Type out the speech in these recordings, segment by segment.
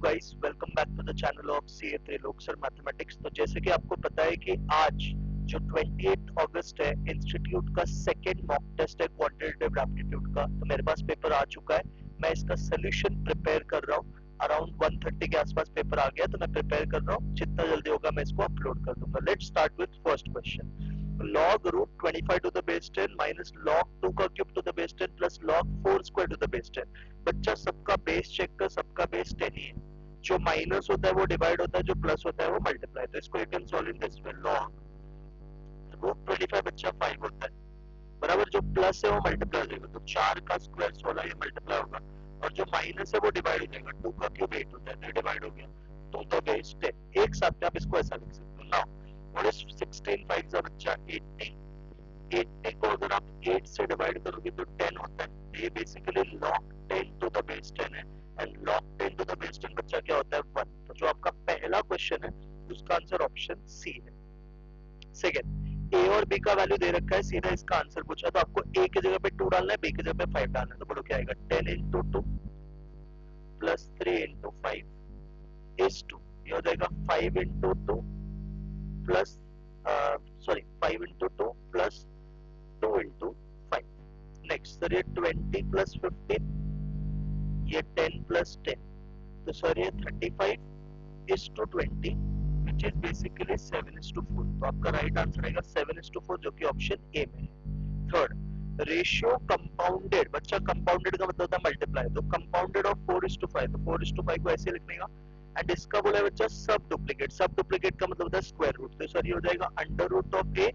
Guys, welcome back to the channel of CA Trilok sir mathematics. तो जैसे कि आपको पता है कि आज जो 28 अगस्त है, इंस्टीट्यूट का सेकंड मॉक टेस्ट है क्वांटिटेटिव एप्टीट्यूड का। तो मेरे पास पेपर आ चुका है, मैं इसका सोल्यूशन प्रिपेयर कर रहा हूँ। अराउंड 1:30 के आसपास पेपर आ गया, तो मैं प्रिपेयर कर रहा हूँ। जितना जल्दी होगा मैं इसको अपलोड कर दूंगा। Let's start with first question. log root 25 to the base 10 minus log 2 का cube to the base 10 plus log 4 square to the base 10। बच्चा सबका बेस चेक कर, सबका बेस 10 ही है। जो माइनस होता है वो डिवाइड होता है, जो प्लस होता है वो मल्टीप्लाई। तो इसको you can solve in this way. log root 25 बच्चा 5 होता है, बराबर जो प्लस है वो मल्टीप्लाई हो जाएगा, तो 4 का स्क्वायर 16 ये मल्टीप्लाई होगा, और जो माइनस है वो डिवाइड हो जाएगा। 2 का क्यूब 8 होता है, तो डिवाइड हो गया। तो द बेस 10 एक साथ में आप इसको ऐसा लिख सकते हो। नाउ व्हाट इज 16 5 का बच्चा 80। 80 को अगर आप 8 से डिवाइड करोगे तो 10 होता है। ये basically log 10 to the base 10 है, and log 10 to the base 10 बच्चा क्या होता है 1। तो जो आपका पहला क्वेश्चन है उसका आंसर ऑप्शन सी है। सेकंड, ए और बी का वैल्यू दे रखा है, सीधा इसका आंसर पूछा, तो आपको ए की जगह पे 2 डालना है, बी की जगह पे 5 डालना है। तो बोलो क्या आएगा, 10 into 2 plus 3 into 5 is 2। ये हो जाएगा 5 into 2 plus 5 into 2 plus 2 into 5। Next sir ये 20 plus 15, ये 10 plus 10, तो सर ये 35 is to 20 which is basically 7:4। तो आपका राइट आंसर आएगा 7:4, जो कि ऑप्शन ए में है। Third, ratio compounded. बच्चा कंपाउंडेड का मतलब होता है मल्टीप्लाई, तो कंपाउंडेड ऑफ 4:5, तो 4:5 को ऐसे लिखने का। एंड इसका बोला है बच्चा सब डुप्लीकेट। सब डुप्लीकेट का मतलब होता है स्क्वायर रूट, तो सर ये हो जाएगा under root of a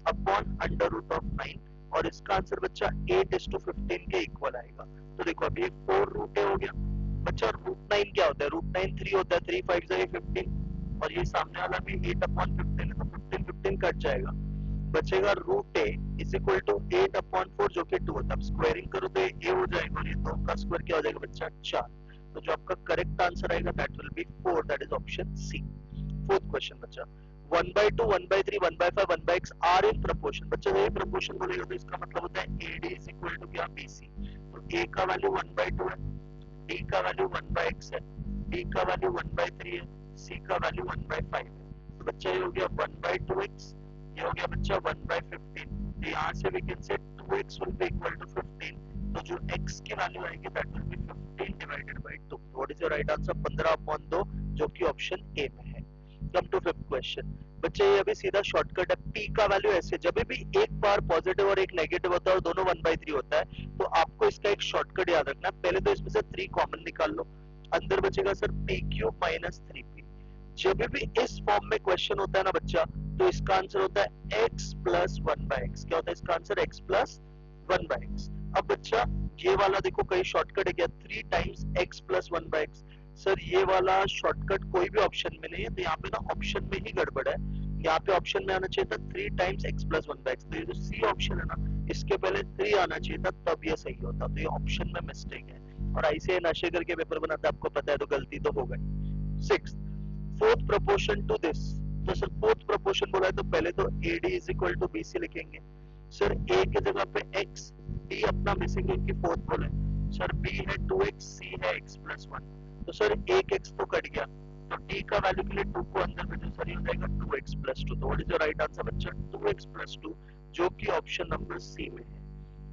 upon under root of 9, और इसका आंसर बच्चा 8:15 के इक्वल आएगा। तो देखो अभी ये 4 रूट ए हो गया बच्चा। रूट 9 क्या होता है, रूट 9 3 होता है, 3 5 से 15, और ये सामने वाला भी 8/15 है, तो 15 15 कट जाएगा, बचेगा root a is equal to 8/4 जो कि 2 होता है। स्क्वायरिंग करो तो ये हो जाएगा, और ये 2 का स्क्वायर क्या हो जाएगा बच्चा 4। तो जो आपका करेक्ट आंसर आएगा that will be 4, that is option C. Fourth question बच्चा, 1/2 1/3 1/5 1/x आर इन प्रपोर्शन। बच्चा ये प्रपोर्शन बोलेगा तो इसका मतलब होता है AD इज इक्वल टू क्या, BC। तो A का वैल्यू 1/2 है, D का वैल्यू 1/x है, D का वैल्यू 1/3 है, C का वैल्यू 1/5 है। तो बच्चा ये हो गया 1/2x, ये हो गया बच्चा 1/15। तो यहाँ से वी कैन से 2x will be equal to 15। तो जो x की वैल्यू आएगी that will be 15 divided by 2। What is your right answer, 15/2, जो कि ऑप्शन ए में है। Come to fifth question. बच्चे ये अभी सीधा शॉर्टकट है। p का वैल्यू ऐसे, जब भी एक बार पॉजिटिव और एक नेगेटिव होता है और दोनों 1/3 होता है, तो आपको इसका एक शॉर्टकट याद रखना है। पहले तो इसमें से 3 कॉमन निकाल लो, अंदर बचेगा सर p³ माइनस 3p। जब भी इस फॉर्म में क्वेश्चन होता है ना बच्चा, तो इसका आंसर होता है x प्लस 1/x। क्या होता है इसका आंसर, x प्लस 1/x। अब बच्चा ये वाला देखो कहीं शॉर्टकट है क्या, 3 times x plus 1/x। Sir ये वाला शॉर्टकट कोई भी ऑप्शन में नहीं है, तो यहाँ पे ना ऑप्शन में ही गड़बड़ है। यहाँ पे ऑप्शन में आना चाहिए था 3 टाइम्स x प्लस 1/x। तो ये जो सी ऑप्शन है ना, इसके पहले 3 आना चाहिए था, तब ये सही होता। तो ये ऑप्शन में मिस्टेक है, और ऐसे नशे करके पेपर बनाते आपको पता है, तो गलती तो हो गई। Six, fourth proportion to this. तो सर फोर्थ प्रोपोर्शन बोला है तो पहले तो AD is equal to BC लिखेंगे। सर A की जगह पे x, D अपना मिसिंग क्योंकि फोर्थ बोला है। सर B है 2x, C है x प्लस 1। तो सर एक x तो कट गया, तो D का वैल्यू के लिए 2 को अंदर भेजो, सर ये हो जाएगा 2x प्लस 2। तो what is your right answer बच्चा, 2x प्लस 2, जो कि ऑप्शन नंबर सी में है।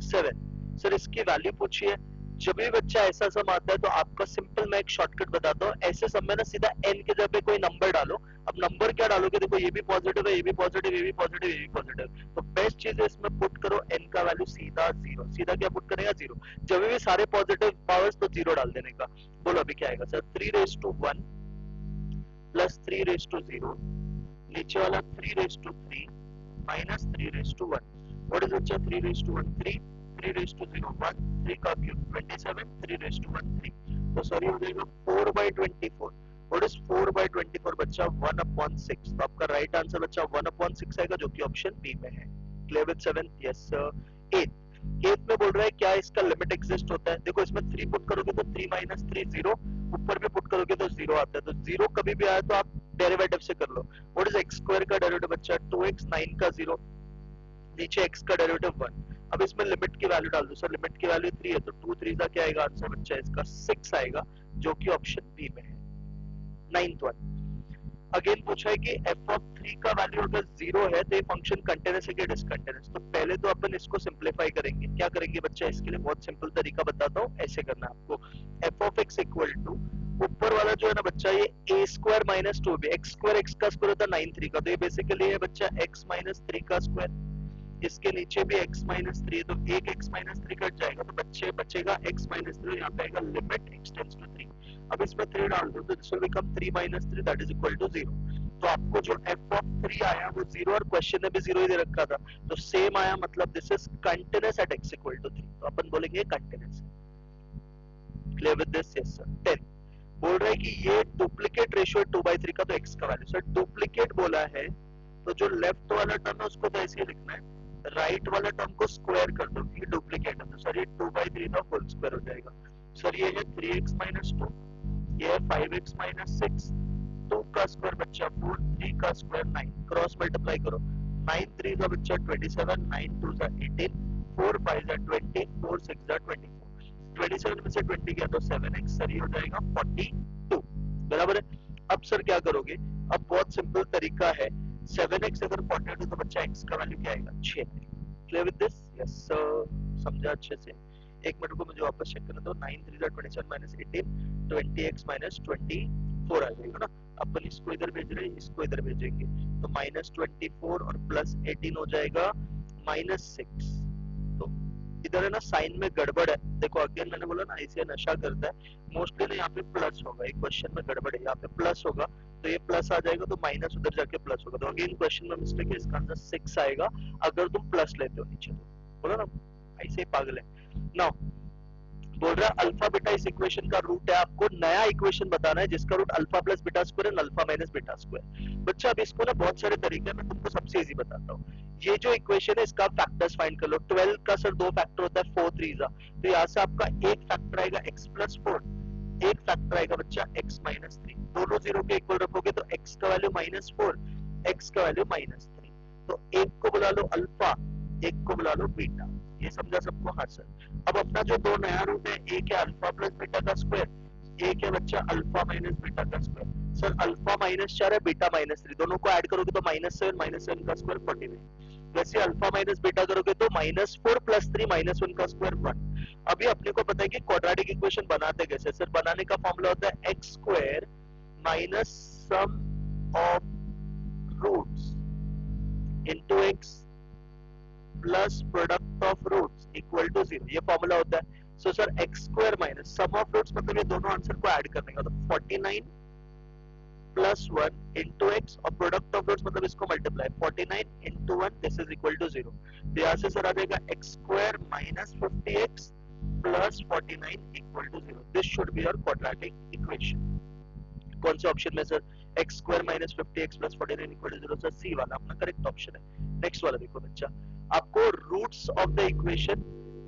7, सर इसकी वैल्यू पूछी है। जब भी बच्चा ऐसा सम आता है तो आपका सिंपल मैं एक शॉर्टकट बताता हूँ। ऐसे सम में ना सीधा n के जगह पे कोई नंबर डालो। अब नंबर क्या डालोगे, देखो ये भी पॉजिटिव है, ये भी पॉजिटिव, ये भी पॉजिटिव, ये भी पॉजिटिव, तो बेस्ट चीज है इसमें पुट करो n का वैल्यू सीधा 0। सीधा क्या पुट करेगा, 0। जब भी सारे पॉजिटिव पावर्स तो 0 डाल देने का। बोलो अभी क्या आएगा सर, 3⁻1 प्लस 3⁻0, नीचे वाला 3⁻3 माइनस 3⁻1। व्हाट इज बच्चा 3⁻1, 3, 3⁻0 1, 3 का क्यूब 27, 3⁻1 3। तो सॉरी हो जाएगा 4/24। व्हाट इज 4/24 बच्चा, 1/6। तो आपका राइट आंसर बच्चा 1/6 आएगा, जो कि ऑप्शन बी में है। Clear with 7? Yes sir. 8 में बोल रहा है क्या इसका लिमिट एग्जिस्ट होता है। देखो इसमें 3 पुट करोगे तो 3 माइनस 3 0, ऊपर भी पुट करोगे तो 0 आता है। तो 0 कभी भी आया तो आप डेरिवेटिव से कर लो। व्हाट इज x स्क्वायर का डेरिवेटिव बच्चा, 2x, 9 का 0, नीचे x का डेरिवेटिव 1। अब इसमें लिमिट की वैल्यू डाल दो। सर लिमिट की वैल्यू 3 है, तो 2 3 का क्या आएगा आंसर बच्चा, इसका 6 आएगा, जो कि ऑप्शन बी में है। नाइन्थ वन अगेन पूछा है कि एफ ऑफ 3 का वैल्यू अगर 0 है तो ये फंक्शन कंटिन्यूअस है कि डिसकंटिन्यूअस। तो पहले तो अपन इसको सिंपलीफाई करेंगे। क्या करेंगे बच्चा, इसके लिए बहुत सिंपल तरीका बताता हूँ। ऐसे करना है आपको, f of x equal to ऊपर वाला जो है ना बच्चा, ये a square minus two b, x square x का स्क्वायर होता है 9 3 का, तो ये बेसिकली है बच्चा एक्स माइनस 3 का स्क्वायर। इसके नीचे भी x माइनस थ्री, तो एक x माइनस थ्री कट जाएगा तो बच्चे बचेगा x माइनस थ्री, यहाँ पे आएगा लिमिट x टेंड्स टू 3। अब इसमें 3 डाल दो तो this will become 3 minus 3 that is equal to 0। तो आपको जो f ऑफ 3 आया वो 0, और क्वेश्चन में भी 0 ही दे रखा था, तो सेम आया, मतलब this is continuous at x equal to 3, तो अपन बोलेंगे continuous. Clear with this? Yes sir. 10 बोल रहा है कि ये डुप्लीकेट रेशियो 2/3 का, तो x का वैल्यू सर डुप्लीकेट बोला है तो जो लेफ्ट वाला टर्म है उसको तो ऐसे ही लिखना है, राइट वाला टर्म को स्क्वायर कर दो, ये डुप्लीकेट है, तो सर ये 2/3 का होल स्क्वायर हो जाएगा। सर ये है 3x माइनस 2, ये है 5x माइनस 6, 2 का स्क्वायर बच्चा 4, 3 का स्क्वायर 9, क्रॉस मल्टीप्लाई करो, 9 3 का बच्चा 27, 9 2 जा 18, 4 5 जा 20, 4 6 जा 24, 27 में से 20 गया तो 7x, सर ये हो जाएगा 42, बराबर है। अब सर क्या करोगे, अब बहुत सिंपल तरीका है, 7x अगर 42 तो बच्चा x का वैल्यू क्या आएगा, 6 आएगा। Clear with this? Yes sir, समझा अच्छे से। एक मिनट को मुझे वापस चेक करने दो, 9 3 जा 27 माइनस 18, 20x माइनस 24 आ जाएगा ना। अपन इसको इधर भेज रहे हैं, इसको इधर भेजेंगे, तो माइनस 24 और प्लस 18 हो जाएगा माइनस 6। तो इधर है ना साइन में गड़बड़ है, देखो अगेन मैंने बोला ना ऐसे नशा करता है, मोस्टली ना यहाँ पे प्लस होगा, एक क्वेश्चन में गड़बड़ है, यहाँ पे प्लस होगा तो ये प्लस आ जाएगा, तो माइनस उधर जाके प्लस होगा, तो अगेन क्वेश्चन में मिस्टेक है, इसका आंसर 6 आएगा अगर तुम प्लस लेते हो नीचे, तो बोला ना ऐसे ही पागल है। नाउ बोल रहा है अल्फा बीटा इस इक्वेशन का रूट है, आपको नया इक्वेशन बताना है जिसका root alpha plus beta square and alpha minus beta square. बच्चा अब इसको ना बहुत सारे तरीके हैं, मैं तुमको सबसे इजी बताता हूँ। ये जो इक्वेशन है इसका फैक्टर्स फाइंड कर लो। 12 का सर दो फैक्टर होता है, 4 3 जा, तो यहाँ से आपका एक फैक्टर आएगा x प्लस 4, एक फैक्टर आएगा बच्चा x माइनस 3, दोनों जीरो के इक्वल रखोगे तो x का वैल्यू माइनस 4, x का वैल्यू माइनस 3, तो एक को बुला लो अल्फा, एक को बुला लो बीटा। ये समझा सबको? हाँ सर। अब अपना जो दो नया रूट है, एक है अल्फा प्लस बीटा का स्क्वायर, एक है बच्चा अल्फा माइनस बीटा का स्क्वायर। सर अल्फा माइनस 4 है, बीटा माइनस 3, दोनों को ऐड करोगे तो -7, -7 का स्क्वायर 49। वैसे अल्फा माइनस बीटा करोगे तो -4 प्लस 3 -1 का स्क्वायर 1। अभी अपने को पता है कि क्वाड्रेटिक इक्वेशन बनाते कैसे। सर बनाने का फॉर्मूला होता है x square minus sum of roots into x plus product of roots equal to 0, ये फॉर्मूला होता है। So sir x square minus sum of roots मतलब ये दोनों आंसर को ऐड करने का, तो 49 प्लस 1 इनटू एक्स, और प्रोडक्ट ऑफ रूट्स मतलब इसको multiply, 49 into 1 this is equal to 0। तो यहाँ से सर आ जाएगा x square minus 50x plus 49 equal to 0। This should be your quadratic equation. कौन से ऑप्शन में sir? X square minus 50x plus 49 equal to 0, sir C वाला अपना करेक्ट ऑप्शन है। नेक्स्ट वाला देखो बच्चा, आपको रूट्स ऑफ द इक्वेशन,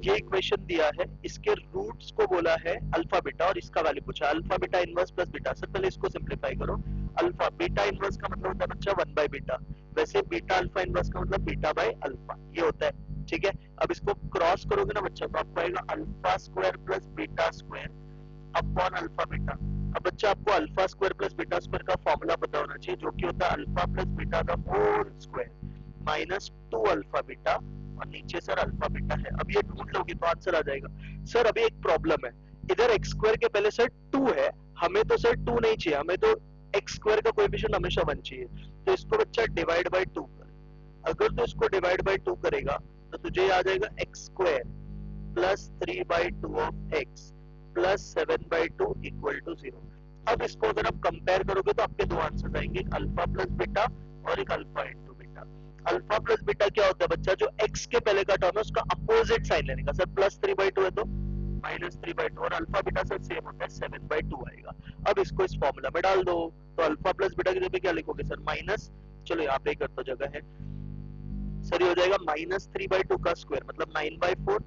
ये इक्वेशन दिया है, इसके रूट्स को बोला है अल्फा बीटा और इसका वैल्यू पूछा alpha beta inverse plus beta. Sir पहले इसको सिंपलीफाई करो, अल्फा बीटा इनवर्स का मतलब होता है बच्चा 1 बाय बीटा, वैसे बीटा अल्फा इनवर्स का मतलब बीटा बाय अल्फा, ये होता है, ठीक है। अब इसको क्रॉस करोगे ना बच्चा तो आपको आएगा alpha square plus beta square upon alpha beta. अब बच्चा आपको alpha square plus beta square का फॉर्मूला पता होना चाहिए, जो कि होता है अल्फा प्लस बीटा का whole square minus 2 alpha beta, और नीचे सर अल्फा बीटा है। अब ये ढूंढ लोगे तो आंसर आ जाएगा। सर अभी एक प्रॉब्लम है, इधर एक्स स्क्वायर के पहले सर 2 है, हमें तो सर 2 नहीं चाहिए, हमें तो एक्स स्क्वायर का कोएफिशिएंट हमेशा 1 चाहिए, तो इसको बच्चा डिवाइड बाय 2 कर। अगर तो इसको डिवाइड बाय 2 करेगा तो तुझे आ जाएगा x square plus 3/2 of x plus 7/2 equal to 0। अब इसको अगर आप कंपेयर करोगे तो आपके दो आंसर आएंगे, एक अल्फा प्लस बीटा और एक alpha into beta. Alpha plus beta क्या होता है बच्चा, जो x के पहले का टर्म है उसका अपोजिट साइन लेने का। सर प्लस 3/2 है तो -3/2, और अल्फा बीटा सर सेम होता है 7/2 आएगा। अब इसको इस फॉर्मूला में डाल दो, तो अल्फा प्लस बीटा की जगह क्या लिखोगे सर माइनस, चलो यहाँ पे कर तो जगह है सर, ये हो जाएगा -3/2 का स्क्वायर मतलब 9/4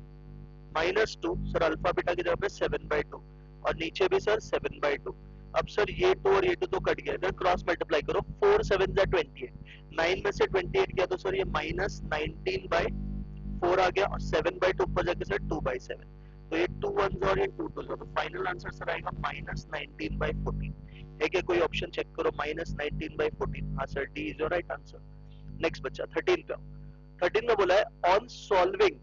माइनस 2, सर अल्फा बीटा की जगह पे 7/2, और नीचे भी सर 7/2। अब सर ये 2 और ये 2 तो कट गया, इधर क्रॉस मल्टीप्लाई करो, 4 7 जा 28, 9 में से 28 गया तो सर ये -19/4 आ गया, और 7/2 ऊपर जाके सर 2/7, तो ये 2 1s और ये 2 2s, तो फाइनल आंसर सर आएगा -19/14। है क्या कोई ऑप्शन? चेक करो, -19/14। हाँ sir, D is your right answer. Next बच्चा 13 पे। 13 में बोला है ऑन सॉल्विंग,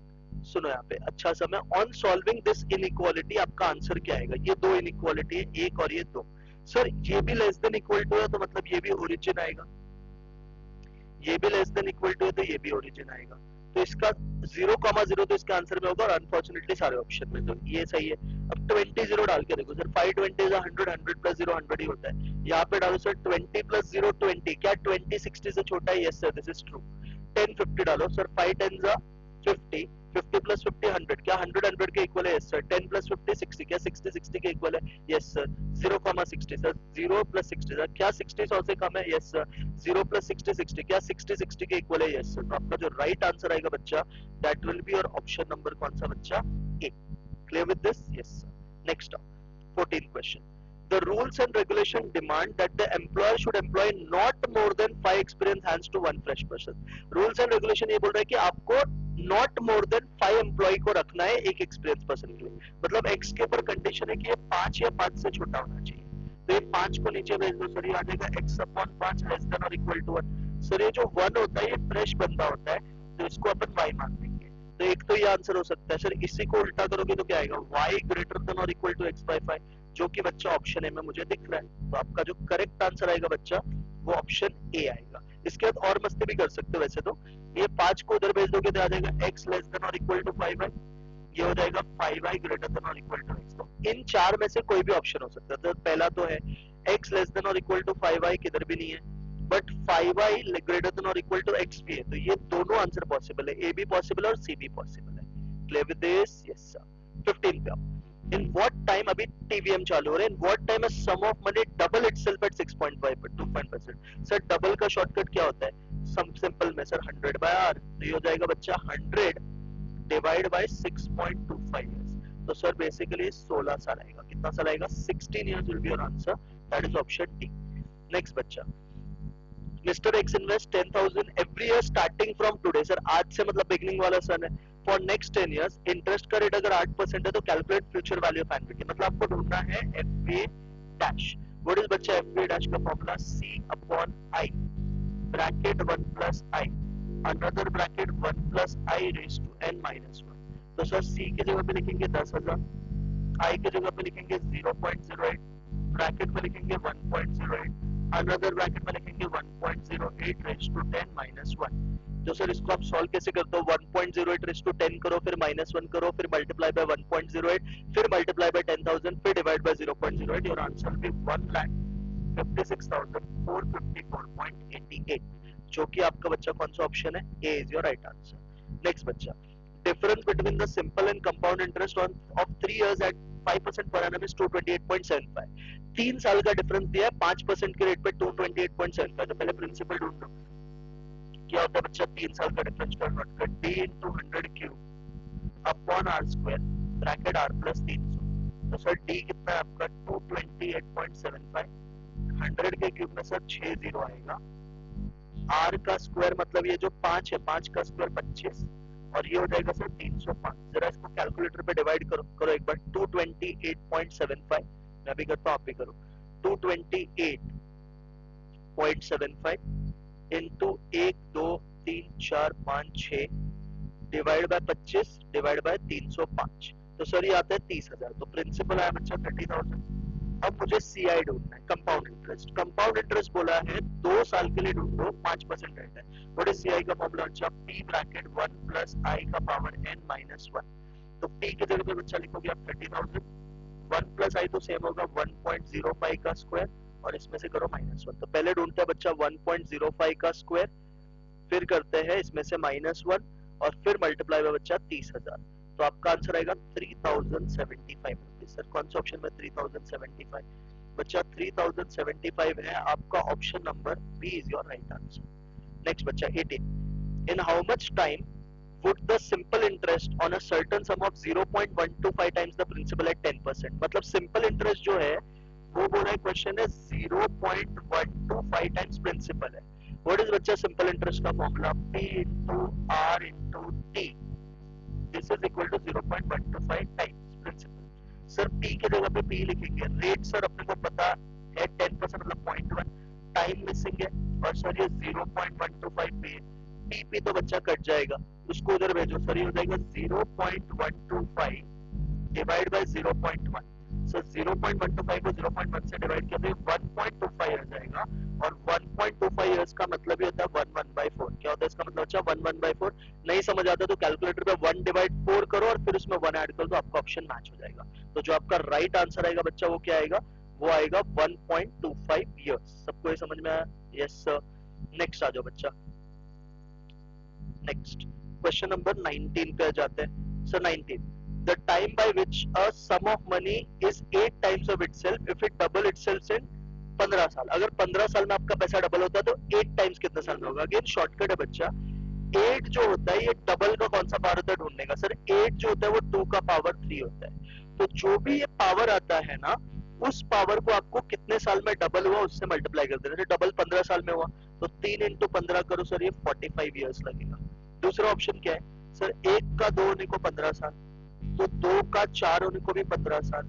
सुनो यहाँ पे अच्छा समय, ऑन सॉल्विंग दिस इनइक्वालिटी आपका आंसर क्या आएगा? ये दो इनइक्वालिटी है, एक और ये दो। सर ये भी लेस देन इक्वल टू है तो मतलब ये भी ओरिजिन आएगा, ये भी लेस देन इक्वल टू है तो ये भी ओरिजिन आएगा। तो इसका 0,0 तो इसका आंसर में होगा, और अनफॉर्चुनेटली सारे ऑप्शन में, तो ये सही है। अब 20 0 डाल के देखो सर, 520 100, 100 प्लस 0 100 ही होता है। यहाँ पे डालो सर 20 प्लस 0 20, क्या 20 60 से छोटा है? Yes sir, this is true. 10 50 डालो सर, 5 10 50, 50 प्लस 50 100, क्या 100 100 के इक्वल है? Yes sir. 10 प्लस 50 60, क्या 60 60 के इक्वल है? Yes sir. 0,60 sir, 0 plus 60 sir, क्या 60 100 से कम है? Yes sir. 0 प्लस 60 60, क्या 60 60 के इक्वल है? Yes sir. तो आपका जो राइट आंसर आएगा बच्चा, that will be your option number कौन सा बच्चा? A. Clear with this? Yes sir. Next 14th question. The rules and regulation demand that the employer should employ not more than 5 experienced hands to 1 fresh person. Rules and regulation ये बोल रहा है कि आपको not more than 5 employ को रखना है एक एक्सपीरियंस पर्सन के लिए। मतलब एक्स के ऊपर कंडीशन है कि ये 5 या 5 से छोटा होना चाहिए, तो ये 5 को नीचे भेज दो सर, ये आ जाएगा x अपॉन 5 लेस देन और इक्वल टू 1। सर ये जो 1 होता है ये फ्रेश बंदा होता है, तो इसको अपन y मान देंगे। तो एक तो ये आंसर हो सकता है। सर इसी को उल्टा करोगे तो क्या आएगा? y ग्रेटर देन और इक्वल टू x/5, जो कि बच्चा ऑप्शन ए में मुझे दिख रहा है। तो आपका जो करेक्ट आंसर आएगा बच्चा, वो ऑप्शन ए आएगा। इसके बाद और मस्ती भी कर सकते हो वैसे तो, ये 5 को उधर भेज दोगे तो आ जाएगा x लेस देन और इक्वल टू 5y, ये हो जाएगा 5y ग्रेटर देन और इक्वल टू x। तो इन चार में से कोई भी ऑप्शन हो सकता है। तो पहला तो है x लेस देन और इक्वल टू 5y, किधर भी नहीं है, बट 5y ग्रेटर देन और इक्वल टू x भी है, तो ये दोनों आंसर पॉसिबल है, ए भी पॉसिबल है और सी भी पॉसिबल है। Clear with this? Yes sir. 15 पे आओ। In what time, अभी TVM चालू हो रहा है, in what time a sum of money double itself at 6.5%? Sir double का शॉर्टकट क्या होता है? सम सिंपल में सर 100 बाय r, तो ये हो जाएगा बच्चा 100 डिवाइड बाय 6.25 years। तो सर बेसिकली 16 साल आएगा। कितना साल आएगा? 16 years will be your answer, that is option D। Next बच्चा, Mr. X invest 10,000 every year starting from today। Sir आज से मतलब बिगनिंग वाला सन है। फॉर नेक्स्ट 10 years इंटरेस्ट का रेट अगर 8% है तो calculate future value of NPT. मतलब आपको ढूंढना है एफए डैश। व्हाट इज बच्चा एफए डैश का formula? C upon i, bracket 1 plus i, another bracket 1 plus i raise to n minus 1। तो सर सी की जगह पे लिखेंगे 10,000, आई की जगह पे लिखेंगे 0.08, ब्रैकेट में लिखेंगे 1.08, अनदर ब्रैकेट में लिखेंगे 1.08 रेज टू 10 माइनस 1। तो सर इसको आप सॉल्व कैसे करते हो? 1.08 रेज टू 10 करो, फिर माइनस 1 करो, फिर मल्टीप्लाई बाय 1.08, फिर मल्टीप्लाई बाय 10,000, फिर divide by 0.08। Your answer will be 1,56,454.88, जो कि आपका बच्चा कौन सा ऑप्शन है? A is your right answer. Next बच्चा, difference between the simple and compound interest of 3 years at 5% per annum is 228.75। 3 साल का डिफरेंस दिया है 5% के रेट पे 228.75। तो पहले प्रिंसिपल ढूंढ लो, क्या होता है बच्चा 3 साल का डिफरेंस का not d into 100 cube upon r square, bracket r plus 300। तो सर d कितना है आपका? 228.75, 100 के क्यूब में सर 6 0 आएगा, r का स्क्वायर मतलब ये जो 5 है, 5 का स्क्वायर 25, और ये हो जाएगा सर 305। जरा इसको कैलकुलेटर पे डिवाइड करो एक बार। 228.75, मैं भी करता हूँ आप भी करो। 228.75 into 1 2 3 4 5 6 divide by 25 divide by 305, तो सर ये आता है 30,000। तो प्रिंसिपल आया बच्चा 30,000। अब मुझे सीआई ढूंढना है, कंपाउंड इंटरेस्ट। कंपाउंड इंटरेस्ट बोला है 2 साल के लिए ढूंढो, 5% रेट है। व्हाट इज सीआई का फॉर्मूला? अच्छा p ब्रैकेट 1 प्लस i का पावर n माइनस 1। तो p की जगह पे बच्चा लिखोगे आप 30,000, 1 प्लस i तो सेम होगा 1.05 का स्क्वायर, और इसमें से करो माइनस 1। तो पहले ढूंढते हैं बच्चा 1.05 का स्क्वायर, फिर करते हैं इसमें से माइनस 1, और फिर मल्टीप्लाई बाय बच्चा 30,000। तो आपका आंसर आएगा 3,075 रुपीज। सर कौन सा ऑप्शन में 3,075? बच्चा 3,075 है आपका option number B is your right answer. Next बच्चा 18, in how much time would the simple interest on a certain sum of 0.125 times the principal at 10%? मतलब सिंपल इंटरेस्ट जो है वो बोल रहा है क्वेश्चन है 0.125 टाइम्स प्रिंसिपल है। व्हाट इज बच्चा सिंपल इंटरेस्ट का formula? p into r into t, this is equal to 0.125 times principal. Sir p की जगह पे p लिखेंगे, रेट सर अपने को पता है है 10% मतलब 0.1, टाइम मिसिंग है, और सर ये 0.125 पे है, टीपी तो बच्चा कट जाएगा, उसको उधर भेजो, सर ये हो जाएगा 0.125 डिवाइड बाय 0.1, सो 0.125 को 0.1 से डिवाइड किया तो 1.25 आ जाएगा, और 1.25 इयर्स का मतलब ये होता है 1/4। क्या होता है इसका मतलब? अच्छा 1/4। नहीं समझ आता तो कैलकुलेटर पे 1/4 करो और फिर उसमें 1 ऐड कर दो, आपका ऑप्शन मैच हो जाएगा। तो जो आपका राइट आंसर आएगा बच्चा वो क्या आएगा? वो आएगा 1.25 इयर्स। सबको ये समझ में आया? Yes sir. नेक्स्ट आ जाओ बच्चा। नेक्स्ट क्वेश्चन नंबर 19 पे जाते हैं। Sir 19, the time by which a sum of money is 8 times of itself if it double itself in 15 साल। अगर 15 साल में आपका पैसा डबल होता है तो 8 टाइम्स कितने साल में होगा? अगेन शॉर्टकट है बच्चा, 8 जो होता है ये डबल का कौन सा पावर होता है ढूंढने का। सर 8 जो होता है वो 2 का पावर 3 होता है, तो जो भी ये पावर आता है ना उस पावर को आपको कितने साल में डबल हुआ उससे मल्टीप्लाई कर देना। डबल 15 साल में हुआ तो 3 इंटू 15 करो सर, ये 45 ईयर्स लगेगा। दूसरा ऑप्शन क्या है सर? 1 का 2 होने को 15 साल, तो 2 का 4 होने को भी 15 साल,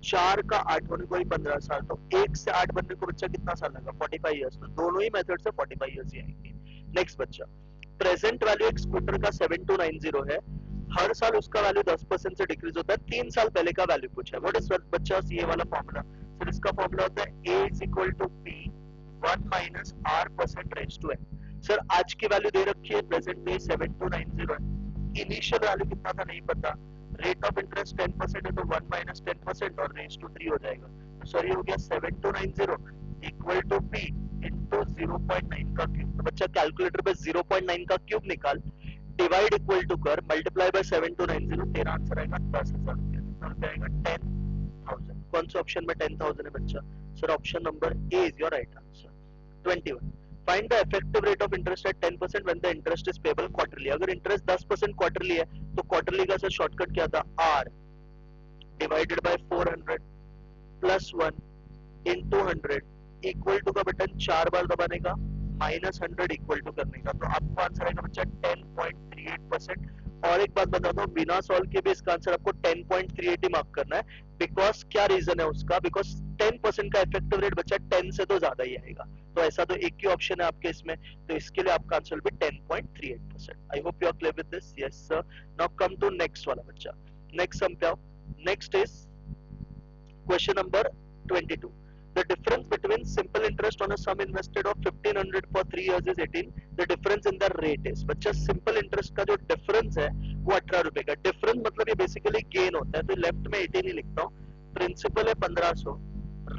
4 का 8 होने को भी 15 साल, तो 1 से 8 बनने को बच्चा कितना साल लगा? 45 इयर्स। तो दोनों ही मेथड से 45 इयर्स ही आएंगे। नेक्स्ट बच्चा, प्रेजेंट वैल्यू एक स्कूटर का 7290 है, हर साल उसका वैल्यू 10% से डिक्रीज होता है, 3 साल पहले का वैल्यू पूछा है। व्हाट इज बच्चा ये वाला फॉर्मूला? सर इसका फॉर्मूला होता है A is equal to P 1 minus R % raised to n। Sir आज की वैल्यू दे रखी है, प्रेजेंट में 7290 है, इनिशियल वैल्यू कितना था नहीं पता, रेट ऑफ इंटरेस्ट 10% है तो 1 minus 10% और रेज टू 3 हो जाएगा। तो सर ये हो गया 7290 इक्वल टू P इंटू 0.9 का क्यूब। तो बच्चा कैलकुलेटर पे 0.9 का क्यूब निकाल, डिवाइड इक्वल टू कर, मल्टीप्लाई बाय 7290, तेरा आंसर आएगा 10,000 रुपया। कितना रुपया आएगा? 10,000। कौन से ऑप्शन में 10,000 है बच्चा? Sir option number A is your right answer. 21, find the effective rate of interest at 10% when the interest is payable quarterly. अगर इंटरेस्ट 10% क्वार्टरली है तो क्वार्टरली का सर शॉर्टकट क्या था? R divided by 400 plus 1 into 100 equal to का button 4 बार दबाने का, माइनस 100 इक्वल टू करने का, तो आपको आंसर आएगा बच्चा 10.38%। और एक बात बता दो, बिना सॉल्व के भी इसका आंसर आपको 10.38 मार्क करना है। बिकॉज क्या रीजन है उसका? बिकॉज 10% का इफेक्टिव रेट बच्चा 10 से तो ज्यादा ही आएगा, तो ऐसा तो एक ही ऑप्शन है आपके इसमें, तो इसके लिए आपका आंसर भी 10.38%। I hope you are clear with this. Yes sir. Now come to next वाला बच्चा। नेक्स्ट सम पे आओ। Next is question number 22, the difference between simple interest on a sum invested of 1500 for 3 years is 18, the difference in the rate is। बच्चा simple interest का जो difference है वो 18 रुपए का। difference मतलब ये basically gain होता है, तो लेफ्ट में 18 ही लिखता हूँ, प्रिंसिपल है 1500,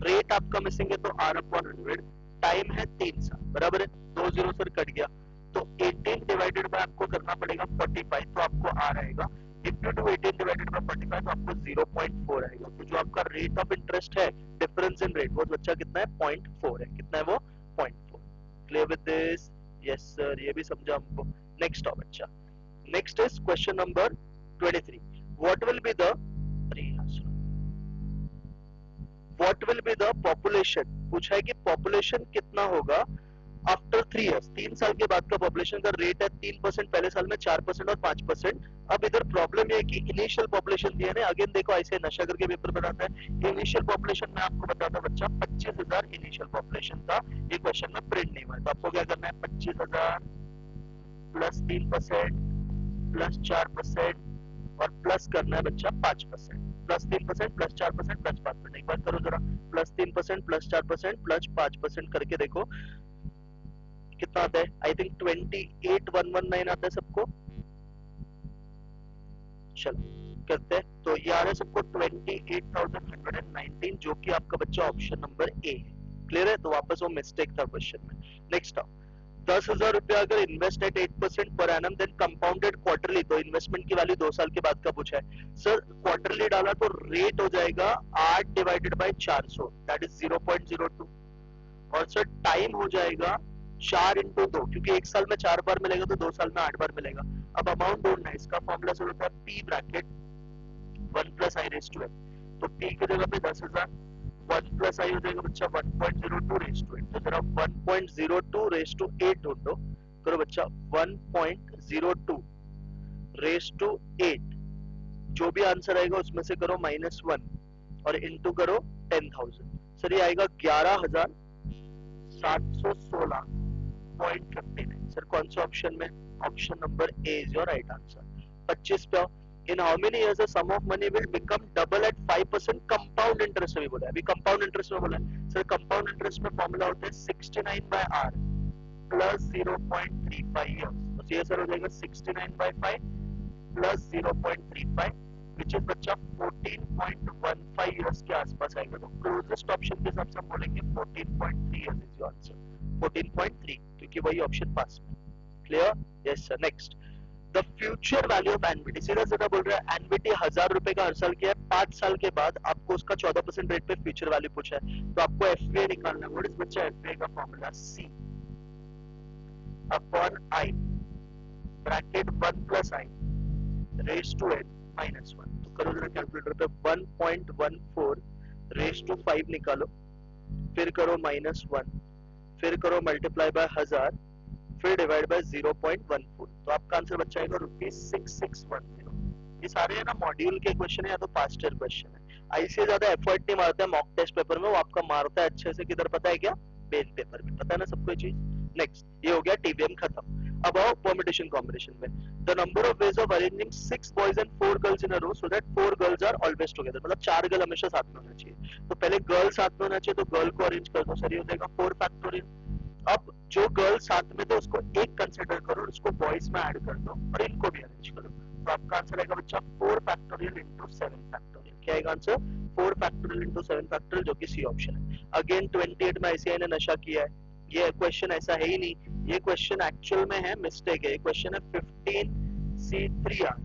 रेट आपका मिसिंग है तो R/100, टाइम है 3 साल, बराबर है, 2 जीरो सर कट गया, तो 18 डिवाइडेड बाय आपको करना पड़ेगा 45, तो आपको R आएगा। If you do 18 divided by 45 तो आपको 0.4 आएगा। तो जो आपका रेट ऑफ इंटरेस्ट है, डिफरेंस इन रेट, वो बच्चा कितना है? 0.4 है। कितना है वो? 0.4। Clear with this? Yes sir, ये भी समझा हमको। नेक्स्ट आओ बच्चा। Next is question number 23, what will be the population. पूछा है कि पॉपुलेशन कितना होगा आफ्टर 3 इयर्स, 3 साल के बाद का पॉपुलेशन का रेट है 3%, पहले साल में 4% और 5%। अब इधर प्रॉब्लम ये है कि इनिशियल पॉपुलेशन दिया है, अगेन देखो ऐसे नशा करके पेपर बनाता है। इनिशियल पॉपुलेशन में आपको बताता बच्चा 25,000 इनिशियल पॉपुलेशन था, ये क्वेश्चन में प्रिंट नहीं हुआ, तो आपको क्या करना है? 25,000 प्लस 3% प्लस 4% और प्लस करना है बच्चा 5%, प्लस 3% प्लस 4% प्लस 5%। एक बार करो जरा, प्लस 3% प्लस 4% प्लस 5% करके देखो कितना आता है। आई थिंक 28,119 आता है सबको। चलो करते हैं, तो ये आ रहा है सबको 28,119, जो कि आपका बच्चा ऑप्शन नंबर ए है। क्लियर है? तो वापस वो मिस्टेक था क्वेश्चन में। नेक्स्ट आओ। 10,000 रुपया अगर invest at 8% per annum then compounded quarterly, तो इन्वेस्टमेंट की वैल्यू 2 साल के बाद का पूछा है। सर क्वार्टरली डाला तो रेट हो जाएगा 8 डिवाइडेड बाय 400, दैट इज 0.02, और सर टाइम हो जाएगा 4 इंटू 2, क्योंकि 1 साल में 4 बार मिलेगा तो 2 साल में 8 बार मिलेगा। अब अमाउंट ढूंढना है, इसका फॉर्मूला सर होता है P bracket 1 plus i raise to n। तो P की जगह पे 10,000, 1 प्लस आई हो जाएगा बच्चा 1.02 रेज टू n। तो जरा 1.02 रेज टू 8 ढूंढो, करो बच्चा 1.02 रेज टू 8, जो भी आंसर आएगा उसमें से करो -1 और इंटू करो 10,000, सर ये आएगा 11,716.59। सर कौन से ऑप्शन में? Option number A is your right answer. 25 पे in how many years the sum of money will become double at 5% compound interest में बोला है। अभी कंपाउंड इंटरेस्ट में बोला है। सर कंपाउंड इंटरेस्ट में फॉर्मूला होता है 69/r प्लस 0.35 इयर्स। तो ये सर हो जाएगा 69/5 प्लस 0.35 which is बच्चा 14.15 इयर्स के आसपास आएगा। तो क्लोजेस्ट ऑप्शन के हिसाब से हम बोलेंगे 14.3 इयर्स इज योर आंसर। 14.3 क्योंकि वही ऑप्शन पास में। Clear? Yes sir. Next, the future value of एनविटी। सीधा सीधा बोल रहा है एनविटी 1000 रुपए का हर साल किया है, 5 साल के बाद आपको उसका 14% रेट पे फ्यूचर वैल्यू पूछा है, तो आपको एफवीए निकालना है। व्हाट इज बच्चा एफवीए का formula? C upon i bracket 1 plus i raise to n minus 1। तो करो जरा कैलकुलेटर पे 1.14 रेज टू 5 निकालो, फिर करो माइनस 1, फिर करो मल्टीप्लाई बाय 1000, फिर डिवाइड बाय 0.14। तो आपका आंसर बच्चा आएगा ₹6610। ये सारे है ना मॉड्यूल के क्वेश्चन है या तो पास्ट ईयर क्वेश्चन है। ऐसे ज्यादा एफर्ट नहीं मारता है मॉक टेस्ट पेपर में, वो आपका मारता है अच्छे से किधर पता है क्या? मेन पेपर में। पता है ना सबको ये चीज। नेक्स्ट, ये हो गया टीबीएम खत्म। अब आओ परम्यूटेशन कॉम्बिनेशन में। The number of ways of arranging 6 boys and 4 girls in a row so that 4 girls are always together. मतलब 4 गर्ल हमेशा साथ में होना चाहिए। तो पहले गर्ल साथ में होना चाहिए, तो गर्ल को अरेंज कर दो। सर ये हो जाएगा 4 फैक्टोरियल। अब जो गर्ल साथ में थे उसको एक कंसीडर करो, उसको बॉयज में ऐड कर दो और इनको भी अरेंज करो। तो आपका आंसर आएगा बच्चा 4 फैक्टोरियल इंटू 7 फैक्टोरियल। क्या आएगा आंसर? 4 फैक्टोरियल इंटू 7 फैक्टोरियल, जो कि सी ऑप्शन है। अगेन 28 में आईसीआई ने नशा किया है। ये क्वेश्चन ऐसा है ही नहीं, ये क्वेश्चन एक्चुअल में है मिस्टेक है। ये क्वेश्चन है 15C3R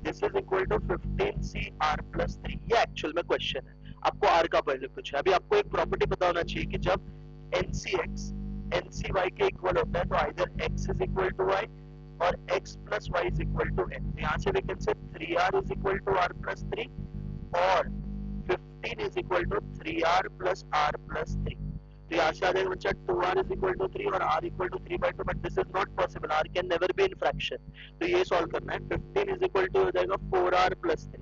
this is equal to 15CR plus 3। ये एक्चुअल में क्वेश्चन है। आपको आर का पहले कुछ है। अभी आपको एक प्रॉपर्टी पता होना चाहिए कि जब NCX NCY के इक्वल होता है तो either x is equal to y और x plus y is equal to n। यहाँ से we can say 3r is equal to r plus 3 और 15 is equal to 3r plus r plus 3। तो यहाँ से आ जाएगा बच्चा 2r इज इक्वल टू 3 और r equal to 3/2, but this is not possible. r can never be in fraction. तो ये solve करना है। 15 इज इक्वल टू हो जाएगा 4r प्लस 3।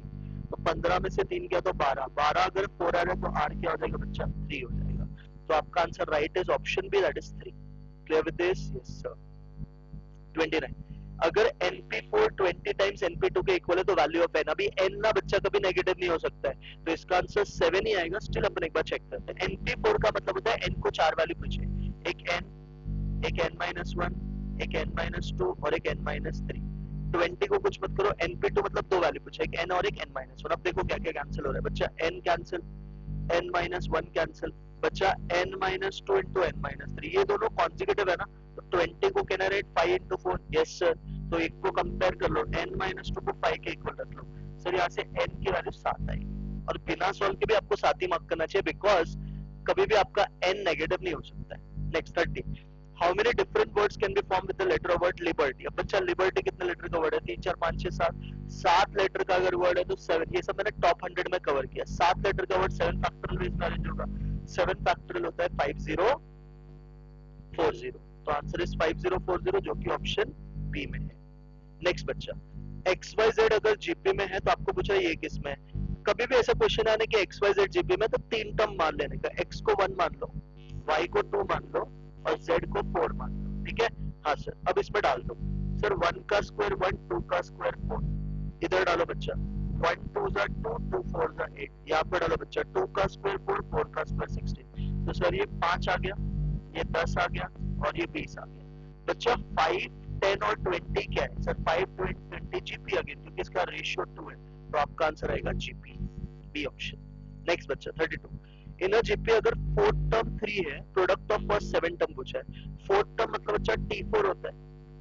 तो 15 में से 3 किया तो 12, 12 अगर 4r है तो r क्या हो जाएगा बच्चा? 3 हो जाएगा। तो आपका answer right is option B, that is 3। Clear with this? Yes sir. 29, अगर NP4 20 टाइम्स NP2 के इक्वल है तो वैल्यू ऑफ n। अभी n ना बच्चा कभी नेगेटिव नहीं हो सकता है, तो इसका आंसर 7 ही आएगा। स्टिल अपन एक बार चेक करते हैं। NP4 का मतलब होता है n को 4 वैल्यू पूछे, एक n, एक n-1, एक n-2 और एक n-3। 20 को कुछ मत करो, NP2 मतलब 2 वैल्यू पूछे, एक n और एक n-1। अब देखो क्या क्या कैंसिल हो रहा है बच्चा। n कैंसिल, n-1 कैंसिल, बच्चा n-2 इंटू n-3। ये दोनों कॉन्जिक्यूटिव है ना, तो 20 को can write 5 into 4। Yes sir. तो एक को कंपेयर कर लो, n-2 को 5 के इक्वल रख लो। सर यहाँ से n की वैल्यू 7 आएगी और बिना सॉल्व के भी आपको 7 ही मार्क करना चाहिए, बिकॉज कभी भी आपका n नेगेटिव नहीं हो सकता है। Next 30, how many different words can be form with the letter of word liberty. अब बच्चा लिबर्टी कितने लेटर का वर्ड है? 3 4 5 6 7 लेटर का अगर वर्ड है तो 7। ये सब मैंने टॉप 100 में कवर किया। 7 लेटर का वर्ड 7 फैक्टोरियल बेस में अरेंज होगा। 7 फैक्टोरियल होता है 5040। तो आंसर इज 5040, जो कि ऑप्शन बी में है। नेक्स्ट बच्चा, XYZ अगर जीपी में है तो आपको पूछा ये किस में है। कभी भी ऐसा क्वेश्चन आने कि XYZ जीपी में, तो 3 टर्म मान लेने का। X को 1 मान लो, Y को 2 मान लो और Z को 4 मान लो। ठीक है? हाँ सर। अब इसमें डाल दो सर 1 का स्क्वायर 1, 2 का स्क्वायर 4। इधर डालो बच्चा 1 2 2 2 4 8। यहाँ पे डालो बच्चा 2 का स्क्वायर 4, 4 का स्क्वायर 16। तो सर ये 5 आ गया, ये 10 आ गया और ये 20 आ गया। बच्चा 5 10 और 20 क्या है? सर 5 20 जीपी अगेन, क्योंकि इसका रेशियो 2 है। तो आपका आंसर आएगा जीपी, बी ऑप्शन। नेक्स्ट बच्चा 32, इन अ जीपी अगर फोर्थ टर्म 3 है, प्रोडक्ट ऑफ फर्स्ट 7 टर्म पूछा है। फोर्थ टर्म मतलब बच्चा T4 होता है।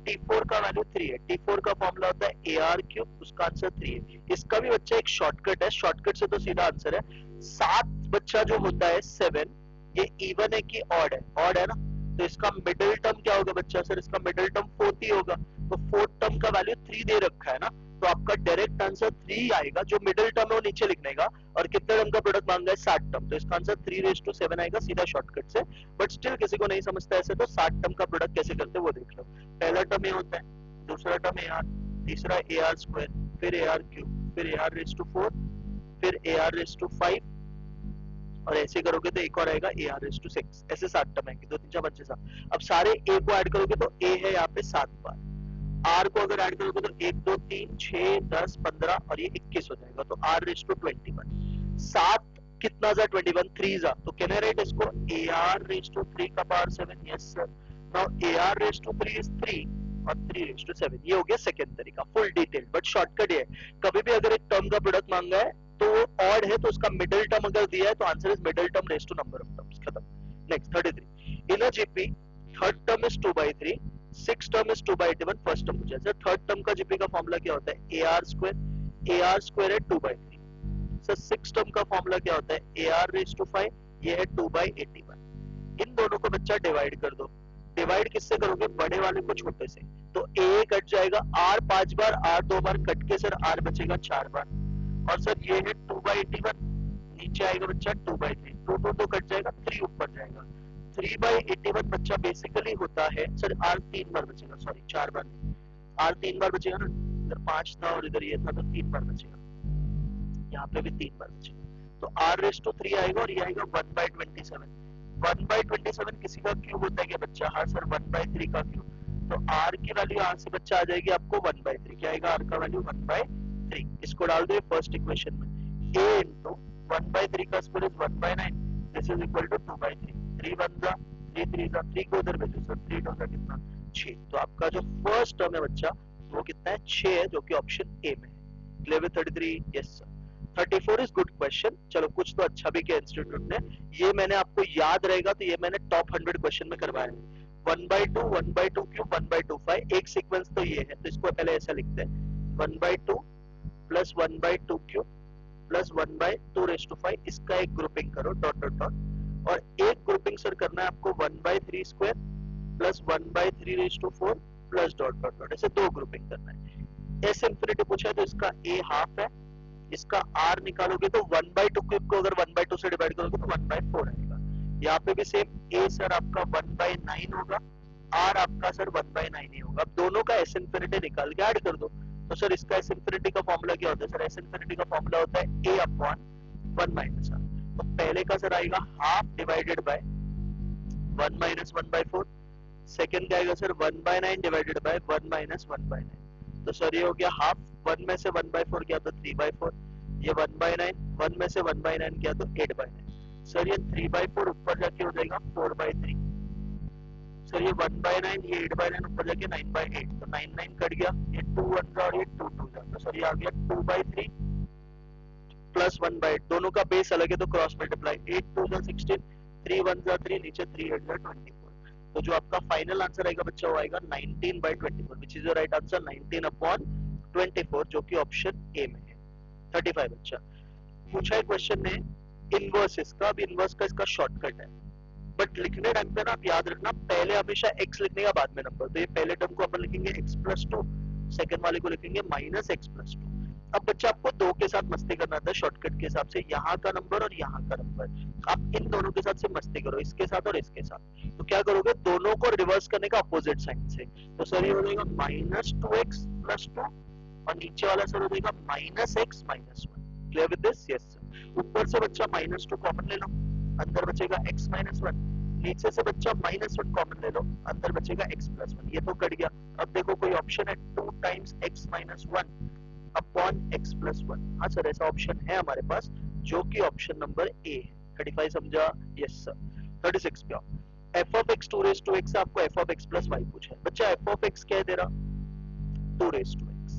T4 का वैल्यू 3 है। T4 का फॉर्मूला होता है AR3, उसका आंसर 3 है। इसका भी बच्चा एक शॉर्टकट है, शॉर्टकट से तो सीधा आंसर है 7। बच्चा जो होता है 7, ये इवन है कि ऑड है? ऑड है ना, तो इसका मिडिल टर्म क्या होगा बच्चा? सर इसका मिडिल टर्म 4 ही होगा। तो फोर्थ टर्म का वैल्यू 3 दे रखा है ना, तो आपका डायरेक्ट आंसर 3 आएगा। जो मिडिल टर्म है वो नीचे लिखने का, और कितने टर्म का प्रोडक्ट मांगा है? 7 टर्म। तो इसका आंसर 3:7 आएगा सीधा शॉर्टकट से। बट स्टिल किसी को नहीं समझता ऐसे, तो 7 टर्म का प्रोडक्ट कैसे करते हैं वो देख लो। पहला टर्म ये होता है, दूसरा टर्म AR, तीसरा AR2, फिर AR3, फिर AR4, फिर AR5 और ऐसे करोगे तो एक और आएगा ए आर रेस टू 6, ऐसे 7 टर्म आएंगे, 2 3 4 5 6 7। अब सारे ए को ऐड करोगे तो ए है यहाँ पे 7 बार, आर को अगर ऐड करोगे तो 1 2 3 6 10 15 और ये 21 हो जाएगा, तो आर रेस टू 21। 7 कितना जा 21, 3 जा, तो कैन आई राइट इसको ए आर रेस टू 3 का power 7? Yes sir. Now a r raise to 3 is 3 और 3 रेस टू 7। ये हो गया सेकंड तरीका, फुल डिटेल, बट शॉर्टकट ये है, कभी भी अगर एक टर्म का प्रोडक्ट मांगा है तो वो ऑड है तो उसका मिडिल टर्म अगर दिया है तो answer is middle term raise to number of terms, खत्म। Next 33, in a GP third term is 2/3, six term is 2/81, first term पूछा है। सर थर्ड टर्म का जीपी का फॉर्मूला क्या होता है? ए आर स्क्वायर है 2/3। सर सिक्स टर्म का फॉर्मूला क्या होता है? ए आर रेस टू 5, ये है 2/81। इन दोनों को बच्चा डिवाइड कर दो, डिवाइड किससे करोगे? बड़े वाले को छोटे से, तो ए कट जाएगा, आर 5 बार, आर 2 बार कट के सर आर बचेगा 4 बार, और सर ये है 2/81, नीचे आएगा बच्चा 2/3, 2 2 कट जाएगा, 3 ऊपर जाएगा, 3/81 बच्चा बेसिकली होता है सर आर 3 बार बचेगा, सॉरी 4 बार नहीं, आर 3 बार बचेगा ना, इधर 5 था और इधर ये था, तो 3 बार बचेगा, यहाँ पे भी 3 बार बचेगा, तो आर रेस टू 3 आएगा और ये आएगा 1/27। 1/27 किसी का क्यूब होता है क्या बच्चा? हाँ सर 1/3 का क्यूब, तो आर की वैल्यू यहाँ से बच्चा आ जाएगी आपको 1/3, क्या आएगा आर का वैल्यू 1/3, इसको डाल दो फर्स्ट इक्वेशन में, a into 1/3 का square is 1/9, this is equal to 2/3, 3 1 जा 3 3 जा, 3 को उधर भेजो सर, 3 होगा कितना 6, तो आपका जो फर्स्ट टर्म है बच्चा वो कितना है? 6 है, जो कि ऑप्शन ए में है। Clear with 33? Yes sir. 34 is good question, चलो कुछ तो अच्छा भी किया इंस्टीट्यूट ने, ये मैंने आपको याद रहेगा तो ये मैंने टॉप 100 क्वेश्चन में करवाया है। 1/2 1/2 क्यूब 1/2 5, एक सीक्वेंस तो ये है, तो इसको पहले ऐसा लिखते हैं 1/2 plus 1/2 cube plus 1/2 raise to 5, इसका एक ग्रुपिंग करो डॉट डॉट डॉट, और एक ग्रुपिंग सर करना है आपको 1/3 square plus 1/3 raise to 4 plus dot dot dot, ऐसे दो ग्रुपिंग करना है। एस इंफिनिटी पूछा है तो इसका ए हाफ है, इसका आर निकालोगे तो 1/2 क्यूब को अगर 1/2 से डिवाइड करोगे तो 1/4 आएगा। यहाँ पे भी सेम, ए सर आपका 1/9 होगा, आर आपका सर 1/9 ही होगा। अब दोनों का एस इंफिनिटी निकाल के ऐड कर दो, तो सर इसका एस इंफिनिटी का फॉर्मूला क्या होता है? सर एस इंफिनिटी का फॉर्मूला होता है ए अपॉन 1 माइनस आर, तो पहले का सर आएगा half divided by 1 minus 1/4, second का आएगा सर 1/9 डिवाइडेड बाय 1 माइनस 1/9, तो सर ये हो गया हाफ, 1 में से 1/4 गया तो 3/4, ये 1/9, 1 में से 1/9 गया तो 8/9, सर ये 3/4 ऊपर जाके हो जाएगा 4/3, सर ये 1/9, ये 8/9 ऊपर जाके 9/8, तो 9 9 कट गया, ये 2 1 और ये 2 2 जा, तो सर ये आ गया 2/3 प्लस 1/8, दोनों का बेस अलग है तो क्रॉस मल्टीप्लाई, 8 2 जा 16, 3 1 जा 3, नीचे 3 8 जा 24, तो जो आपका फाइनल आंसर आएगा बच्चा वो आएगा 19/24, which is your right answer 19/24, जो कि ऑप्शन ए में है। 35 बच्चा पूछा है क्वेश्चन ने इनवर्स इसका, अब इनवर्स का इसका शॉर्टकट है, बट लिखने टाइम पे ना आप याद रखना पहले हमेशा x लिखने का बाद में नंबर, तो ये पहले टर्म को अपन लिखेंगे x+2, सेकंड वाले को लिखेंगे -x+2। अब बच्चा आपको दो के साथ मस्ती करना था शॉर्टकट के हिसाब से, यहाँ का नंबर और यहाँ का नंबर, आप इन दोनों के साथ से मस्ती करो, इसके साथ और इसके साथ, तो क्या करोगे दोनों को रिवर्स करने का अपोजिट साइन से, तो सर ये हो जाएगा -2x+2 और नीचे वाला सर हो जाएगा -x -1। Clear with this? Yes sir. ऊपर से बच्चा -2 कॉमन ले लो, अंदर बचेगा x -1, नीचे से बच्चा -1 कॉमन ले लो, अंदर बचेगा x+1, ये तो कट गया। अब देखो कोई ऑप्शन है 2 टाइम्स x -1 अपॉन x+1, हाँ सर ऐसा ऑप्शन है हमारे पास, जो कि ऑप्शन नंबर ए है। 35 समझा? Yes sir. 36 पे आओ, f of x 2 raised to x, आपको f of x plus y पूछा है बच्चा, f of x क्या है तेरा 2 raised to x,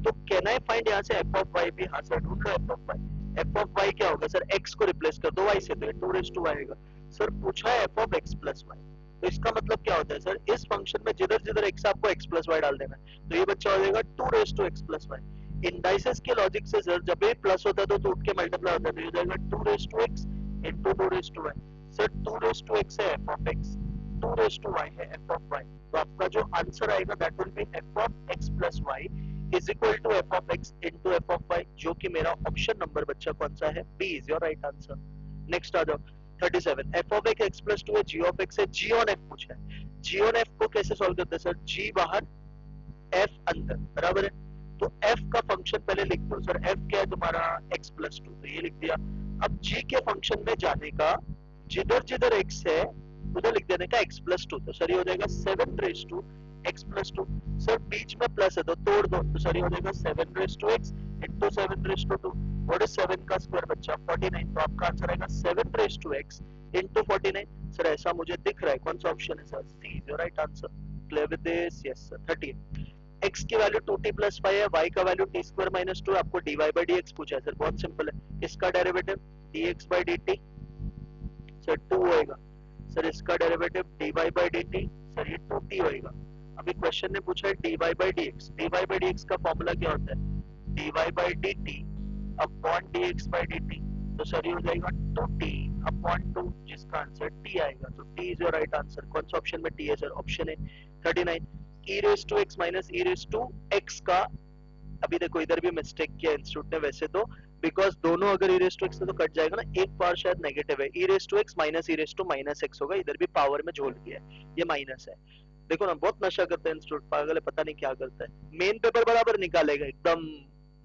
तो कैन आई फाइंड यहाँ से f of y भी, हाँ सर ढूंढ लो f of y, f of y क्या होगा सर, x को रिप्लेस कर दो y से, तो 2 raised to y आएगा। सर पूछा है f of x plus y, तो इसका मतलब क्या होता है सर, इस फंक्शन में जिधर जिधर x आपको x plus y डाल देना है, तो ये बच्चा हो जाएगा 2 raised to x plus y। Indices के लॉजिक से सर जब भी प्लस होता है तो उठ के मल्टीप्लाई होता है, तो ये हो जाएगा 2 raised to x into 2 raised to y, sir 2 raised to x है f of x, 2 raised to y है f of y, तो आपका जो आंसर आएगा that will B f of x plus y is equal to f of x into f of y, जो कि मेरा option number बच्चा कौन सा है, B is your right answer। Next आ जाओ 37, f of x plus 2 है, g of x है, g on f पूछा है, g on f को कैसे सॉल्व करते हैं सर, g बाहर f अंदर, बराबर है, तो f का फंक्शन पहले लिख दो सर, f क्या है तुम्हारा x plus 2, तो ये लिख दिया। अब g के फंक्शन में जाने का, जिधर जिधर x है उधर लिख देने का x+2, तो सर ये हो जाएगा 7 रेज टू x+2। सर बीच में प्लस है तो तोड़ दो, तो सर ये हो जाएगा 7 raise to x into 7 raise to 2। What is 7 का स्क्वायर बच्चा? 49। तो आपका आंसर आएगा 7 raise to x into 49। Sir ऐसा मुझे दिख रहा है, कौन सा ऑप्शन है sir? C is your right answer. Clear with this? Yes sir. 13 x की वैल्यू 2t प्लस 5 है, y का वैल्यू t स्क्वायर माइनस 2, आपको dy बाई dx पूछा है सर। बहुत सिंपल है, इसका derivative dx by dt sir 2 होएगा। सर इसका derivative dy by dt sir ये 2t होएगा। अभी क्वेश्चन ने पूछा है dy by dx, dy by dx का फॉर्मूला क्या होता है? dy by dt upon dx by dt, तो सर ये हो जाएगा 2t अपॉन 2, जिसका आंसर t आएगा। तो t is your right answer. कौन सा ऑप्शन में t है सर? ऑप्शन है 39। e raise to x minus e raise to x का, अभी देखो इधर भी मिस्टेक किया इंस्टीट्यूट ने वैसे तो, बिकॉज दोनों अगर e रेज टू x से तो कट जाएगा ना, एक पावर शायद नेगेटिव है, e raise to x minus e raise to minus x होगा, इधर भी पावर में झोल गया है, ये माइनस है। देखो ना, बहुत नशा करता है इंस्टीट्यूट, पागल है, पता नहीं क्या करता है। मेन पेपर बराबर निकालेगा एकदम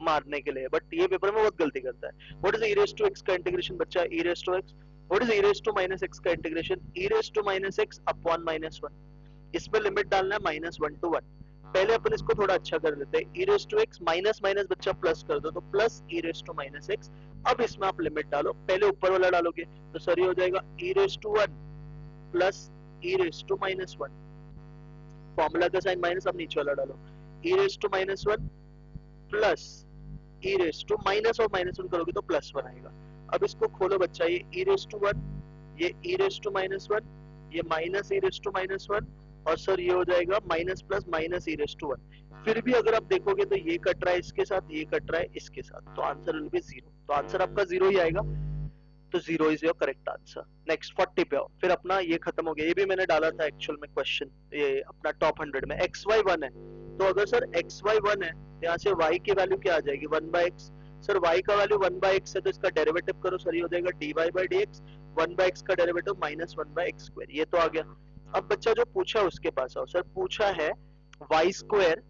मारने के लिए, बट ये पेपर में बहुत गलती करता है। What is e raise to x का इंटीग्रेशन बच्चा? e raise to x। What is e raise to minus x का integration? e raise to minus x upon minus 1। इसमें लिमिट डालना है -1 to 1। पहले अपन इसको थोड़ा अच्छा कर लेते हैं। e raise to x minus minus बच्चा प्लस कर दो, तो plus e raise to minus x। अब इसमें आप लिमिट डालो, पहले ऊपर वाला डालोगे तो सर ये हो जाएगा e raise to 1 plus e raise to minus 1। Formula का साइन माइनस, अब नीचे वाला डालो, e raise to minus 1 plus e raise to minus, और माइनस 1 करोगे तो प्लस 1 आएगा। अब इसको खोलो बच्चा, ये e रेज टू 1, ये e रेज टू माइनस 1, ये minus e raise to minus 1, और सर ये हो जाएगा minus plus minus e raise to 1। फिर भी अगर आप देखोगे तो ये कट रहा है इसके साथ, ये कट रहा है इसके साथ, तो आंसर विल बी 0। तो आंसर आपका 0 ही आएगा, तो 0 is your correct answer. Next 40 पे आओ। फिर अपना ये खत्म हो गया, ये भी मैंने डाला था एक्चुअल में क्वेश्चन, ये अपना टॉप 100 में x y 1 है, तो अगर सर x y 1 है, यहाँ से y की वैल्यू क्या आ जाएगी? 1/x। सर y का वैल्यू 1/x है, तो इसका डेरिवेटिव करो, सर ये हो जाएगा dy बाई dx, 1/x का डेरिवेटिव माइनस 1/x स्क्वायर, ये तो आ गया। अब बच्चा जो पूछा उसके पास आओ। सर पूछा है y square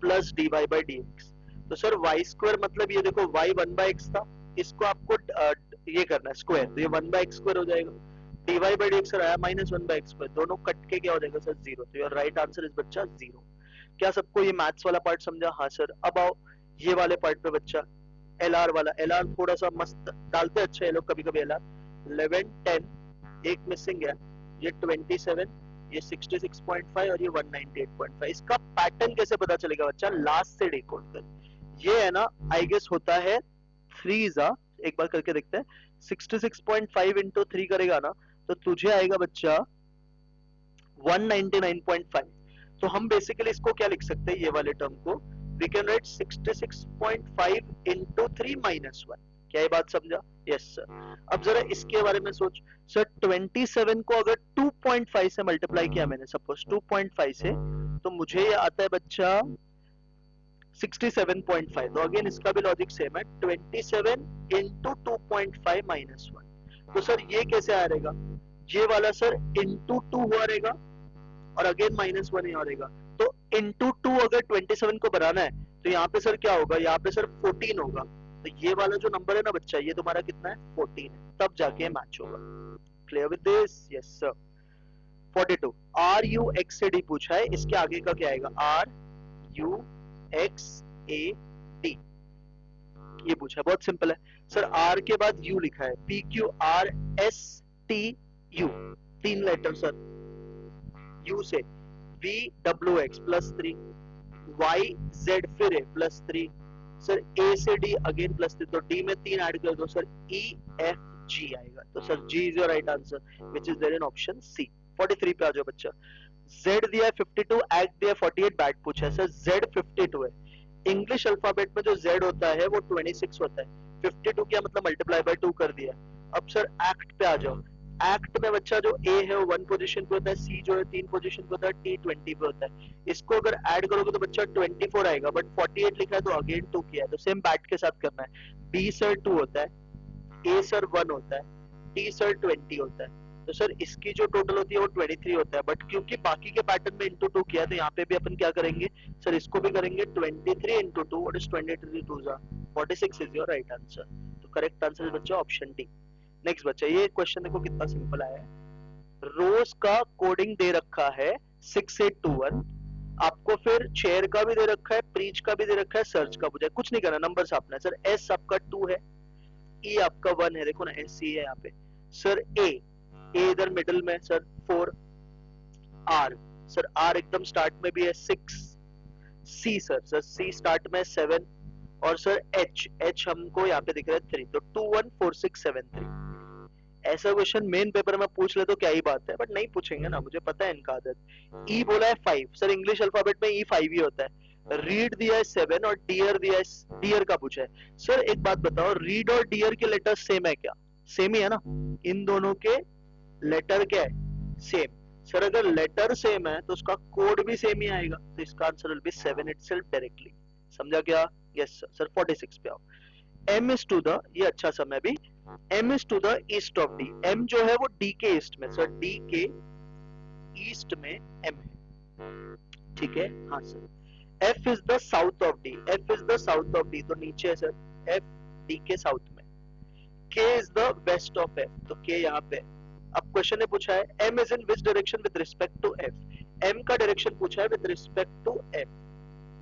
plus dy by dx, तो सर y स्क्वायर मतलब ये देखो y 1/x था, इसको आपको ये करना है स्क्वायर, तो ये 1/x स्क्वायर हो जाएगा। dy बाई dx सर आया माइनस 1/x स्क्वायर, दोनों कट के क्या हो जाएगा सर? 0। तो योर राइट आंसर इज बच्चा 0। क्या सबको ये मैथ्स वाला पार्ट समझा? हाँ सर। अब आओ ये वाले पार्ट पे बच्चा, LR वाला। LR थोड़ा सा मस्त डालते अच्छा है लोग कभी कभी। LR 11 10, एक मिसिंग है, ये 27, ये 66.5 और ये 198.5। इसका पैटर्न कैसे पता चलेगा बच्चा? लास्ट से डिकोड कर। ये है ना, आई गेस होता है 3 एक बार करके देखते हैं। 66.5 इंटू 3 करेगा ना, तो तुझे आएगा बच्चा 199.5। तो हम बेसिकली इसको क्या लिख सकते हैं, ये वाले टर्म को we can write 66.5 into 3 minus 1। क्या ये बात समझा? Yes sir. अब जरा इसके बारे में सोच। सर 27 को अगर 2.5 से मल्टीप्लाई किया मैंने, सपोज 2.5 से, तो मुझे ये आता है बच्चा 67.5। तो अगेन इसका भी लॉजिक सेम है, 27 इंटू 2.5 माइनस 1। तो सर ये कैसे आ रहेगा? ये वाला सर इंटू 2 हुआ रहेगा, और अगेन माइनस 1 यहाँ रहेगा। तो इंटू 2 अगर 27 को बनाना है, तो यहाँ पे सर क्या होगा? यहाँ पे सर 14 होगा। तो ये वाला जो नंबर है ना बच्चा, ये तुम्हारा कितना है? 14 है, तब जाके मैच होगा। Clear with this? Yes sir. 42 R U X से डी पूछा है, इसके आगे का क्या आएगा? R U X A D, ये पूछा है, बहुत सिंपल है सर। आर के बाद यू लिखा है, P Q R S T U, 3 letter sir. U से V W X plus 3, Y Z फिर ए प्लस 3, सर ए से डी अगेन प्लस 3, तो डी में 3 ऐड कर दो सर, ई एफ जी आएगा। तो sir G is your right answer, which is there in option C. 43 पे आ जाओ बच्चा। Z दिया है 52, एक्ट दिया है 48, बैट पूछा है सर। Z 52 है, इंग्लिश अल्फाबेट में जो Z होता है वो 26 होता है, 52 क्या मतलब मल्टीप्लाई बाय 2 कर दिया। अब सर एक्ट पे आ जाओ। एक्ट में बच्चा जो A है वो 1 पोजीशन पे होता है, C जो है 3 पोजीशन पे होता है, T 20 पे होता है। इसको अगर ऐड करोगे तो बच्चा 24 आएगा, बट 48 लिखा है तो अगेन 2 किया है, तो सेम बैट के साथ करना है। B सर 2 होता है, A सर 1 होता है, T सर 20 होता है, तो सर इसकी जो टोटल होती है वो 23 होता है। बट क्योंकि बाकी के पैटर्न में इंटू 2 किया है, तो यहाँ पे भी अपन क्या करेंगे सर? इसको भी करेंगे 23 इंटू 2, व्हाट इज 23 2 जा 46 इज योर राइट आंसर। तो करेक्ट आंसर है बच्चा ऑप्शन डी। नेक्स्ट बच्चा, ये क्वेश्चन देखो कितना सिंपल आया है। रोज का कोडिंग दे रखा है 6821, आपको फिर चेयर का भी दे रखा है, प्रीच का भी दे रखा है, सर्च का पूछा है। कुछ नहीं करना, नंबर छापना है सर। एस आपका 2 है, ई आपका 1 है, देखो ना एस सी है यहाँ पे। सर ए इधर मिडिल में सर 4, आर सर आर एकदम स्टार्ट में भी है 6, सी सर सी स्टार्ट में 7, और सर एच हमको यहाँ पे दिख रहा है 3, तो 214673। ऐसा क्वेश्चन मेन पेपर में पूछ ले तो क्या ही बात है, बट नहीं पूछेंगे ना, मुझे पता है इनका आदत। ई बोला है 5, सर इंग्लिश अल्फाबेट में ई 5 ही होता है। रीड दिया है 7 और डियर दिया है, डियर का पूछा है। सर एक बात बताओ, रीड और डियर के लेटर सेम है क्या? सेम ही है ना, इन दोनों के लेटर क्या है? सेम। सर अगर लेटर सेम है तो उसका कोड भी सेम ही आएगा, तो इसका answer will B 7 itself directly. समझा क्या? Yes sir. सर 46 पे आओ। M is to the, ये अच्छा समय भी, M is to the east of D। M जो है वो D के ईस्ट में, सर D के ईस्ट में M है, ठीक है? हाँ sir. F is the south of D, F is the south of D, तो नीचे है सर, F D के साउथ में। K is the west of F, तो K यहाँ पे। अब क्वेश्चन ने पूछा है M is in which direction with respect to F, M का डायरेक्शन पूछा है with respect to F।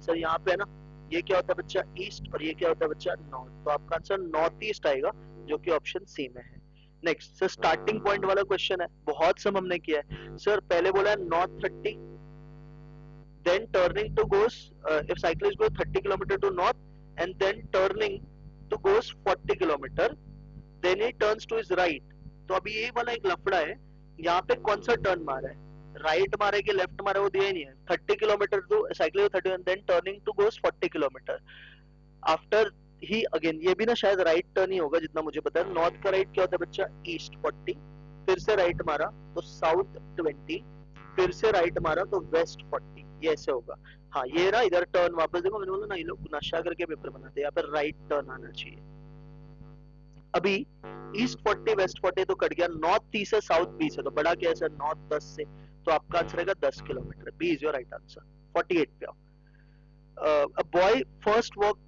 Sir यहाँ पे है ना, ये क्या होता है बच्चा? ईस्ट, और ये क्या होता है बच्चा? नॉर्थ, तो आपका आंसर नॉर्थ ईस्ट आएगा, जो कि ऑप्शन सी में है। नेक्स्ट सर स्टार्टिंग पॉइंट वाला क्वेश्चन है, बहुत सम हमने किया है। सर पहले बोला है north 30, then turning to goes, if cyclist go 30 kilometre to north and then turning to goes 40 kilometre, then he turns to his right. तो अभी ये वाला एक लफड़ा है, यहाँ पे कौन सा टर्न मारा है? राइट मारे कि लेफ्ट मारे वो दिया ही नहीं है। 30 kilometre to cycle 30 and then turning to goes 40 kilometre after he again, ये भी ना शायद राइट टर्न ही होगा जितना मुझे पता है। नॉर्थ का राइट क्या होता है बच्चा? ईस्ट 40, फिर से राइट मारा तो साउथ 20, फिर से राइट मारा तो वेस्ट 40, ये ऐसे होगा। हाँ ये ना इधर टर्न वापस देखो, मैंने बोला ना ये लोग नशा करके पेपर बनाते हैं, यहाँ पर राइट टर्न आना चाहिए। अभी ईस्ट 40 वेस्ट 40 तो कट गया, नॉर्थ 30 है साउथ 20 है, तो बड़ा क्या है सर? नॉर्थ 10 से, तो आपका आंसर रहेगा 10 kilometre. B is your right answer. 48 पे आओ। A boy first walk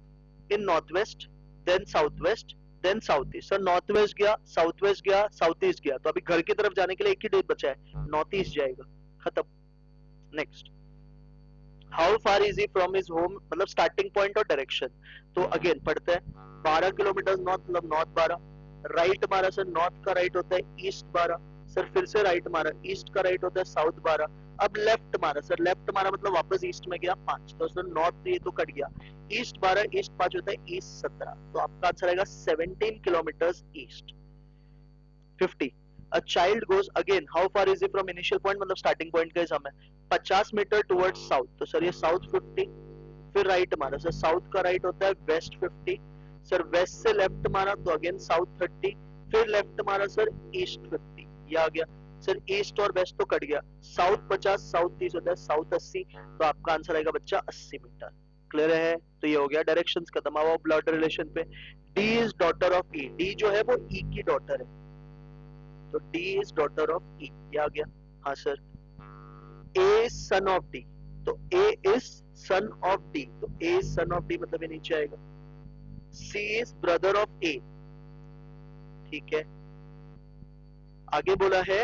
in north west, then south west, then south east. Sir north west गया, साउथ वेस्ट गया, साउथ ईस्ट गया, तो अभी घर की तरफ जाने के लिए एक ही डेट बचा है, नॉर्थ ईस्ट जाएगा, खत्म। Next, how far is he from his home, मतलब स्टार्टिंग पॉइंट और डायरेक्शन। तो अगेन पढ़ते हैं, 12 किलोमीटर नॉर्थ, मतलब नॉर्थ 12, राइट मारा सर, नॉर्थ का राइट होता है ईस्ट 12, सर फिर से राइट मारा, ईस्ट का राइट होता है साउथ 12, अब लेफ्ट मारा सर, लेफ्ट मारा मतलब वापस ईस्ट में गया 5, तो सर नॉर्थ ये तो कट गया, ईस्ट 12 ईस्ट 5 होता है ईस्ट 17, तो आपका आंसर आएगा 17 kilometre east. 50, a child goes again, how far is he from initial point, मतलब स्टार्टिंग पॉइंट का समय 50 मीटर टुवर्ड्स साउथ, तो सर ये साउथ 50, फिर राइट मारा सर, साउथ का राइट होता है वेस्ट 50, सर वेस्ट से लेफ्ट मारा तो अगेन साउथ 30, फिर लेफ्ट मारा सर ईस्ट 50, ये आ गया सर। ईस्ट और वेस्ट तो कट गया, साउथ 50 साउथ 30 होता है साउथ 80, तो आपका आंसर आएगा बच्चा 80 मीटर। क्लियर है? तो ये हो गया, डायरेक्शंस खत्म। आओ ब्लड रिलेशन पे। D is daughter of E, D जो है वो ई की डॉटर है, तो D is daughter of E, ये आ गया। हाँ sir. A is son of D, तो A is son of D, तो A is son of D मतलब ये नीचे आएगा। C is brother of A, ठीक है। आगे बोला है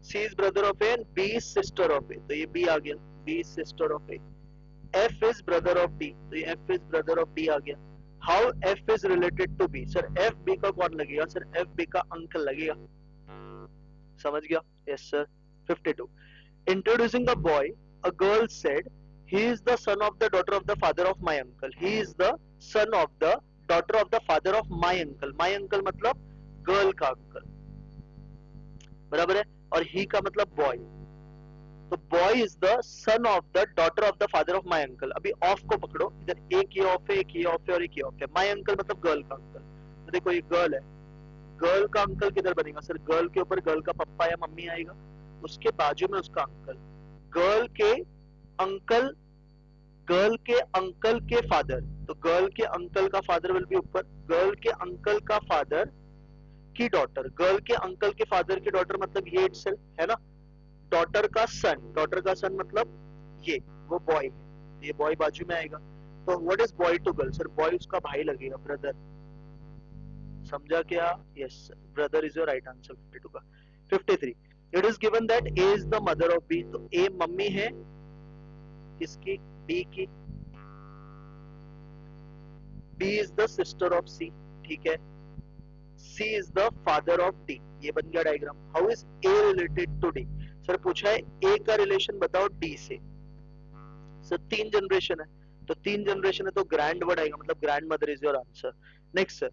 C is brother of A and B is sister of A, तो ये B आ गया, B is sister of A। F is brother of D, तो ये F is brother of D आ गया। How F is related to B, sir F B का कौन लगेगा? Sir F B का अंकल लगेगा, समझ गया? Yes sir. 52, introducing a boy, a girl said he is the son of the daughter of the father of my uncle, he is the son of the daughter of the father of my uncle, my uncle मतलब girl का uncle, बराबर है, और he का मतलब boy, तो boy is the son of the daughter of the father of my uncle. अभी of को पकड़ो, इधर एक ये ऑफ है, एक ये ऑफ है और एक ये ऑफ है। माय अंकल मतलब गर्ल का अंकल, तो देखो ये गर्ल है, गर्ल का अंकल किधर बनेगा? सर गर्ल के ऊपर गर्ल का पप्पा या मम्मी आएगा, उसके बाजू में उसका अंकल, गर्ल के अंकल, गर्ल के अंकल के फादर, तो गर्ल के अंकल का फादर विल बी ऊपर, गर्ल के अंकल का फादर की डॉटर, गर्ल के अंकल के फादर की डॉटर मतलब ये इटसेल्फ है ना। डॉटर का सन, डॉटर का सन मतलब ये वो बॉय है, ये बॉय बाजू में आएगा। तो what is boy to girl? Sir boy उसका भाई लगेगा, ब्रदर, समझा क्या? Yes, brother is your right answer 52 का। 53, it is given that A is the mother of B, तो ए मम्मी है किसकी? बी की। B is the sister of C, ठीक है। C is the father of D, ये बन गया diagram. How is A related to D? Sir पूछा है ए का रिलेशन बताओ डी से। सर 3 जनरेशन है, तो 3 जनरेशन है तो ग्रैंड वर्ड आएगा, मतलब grand mother is your answer. Next sir,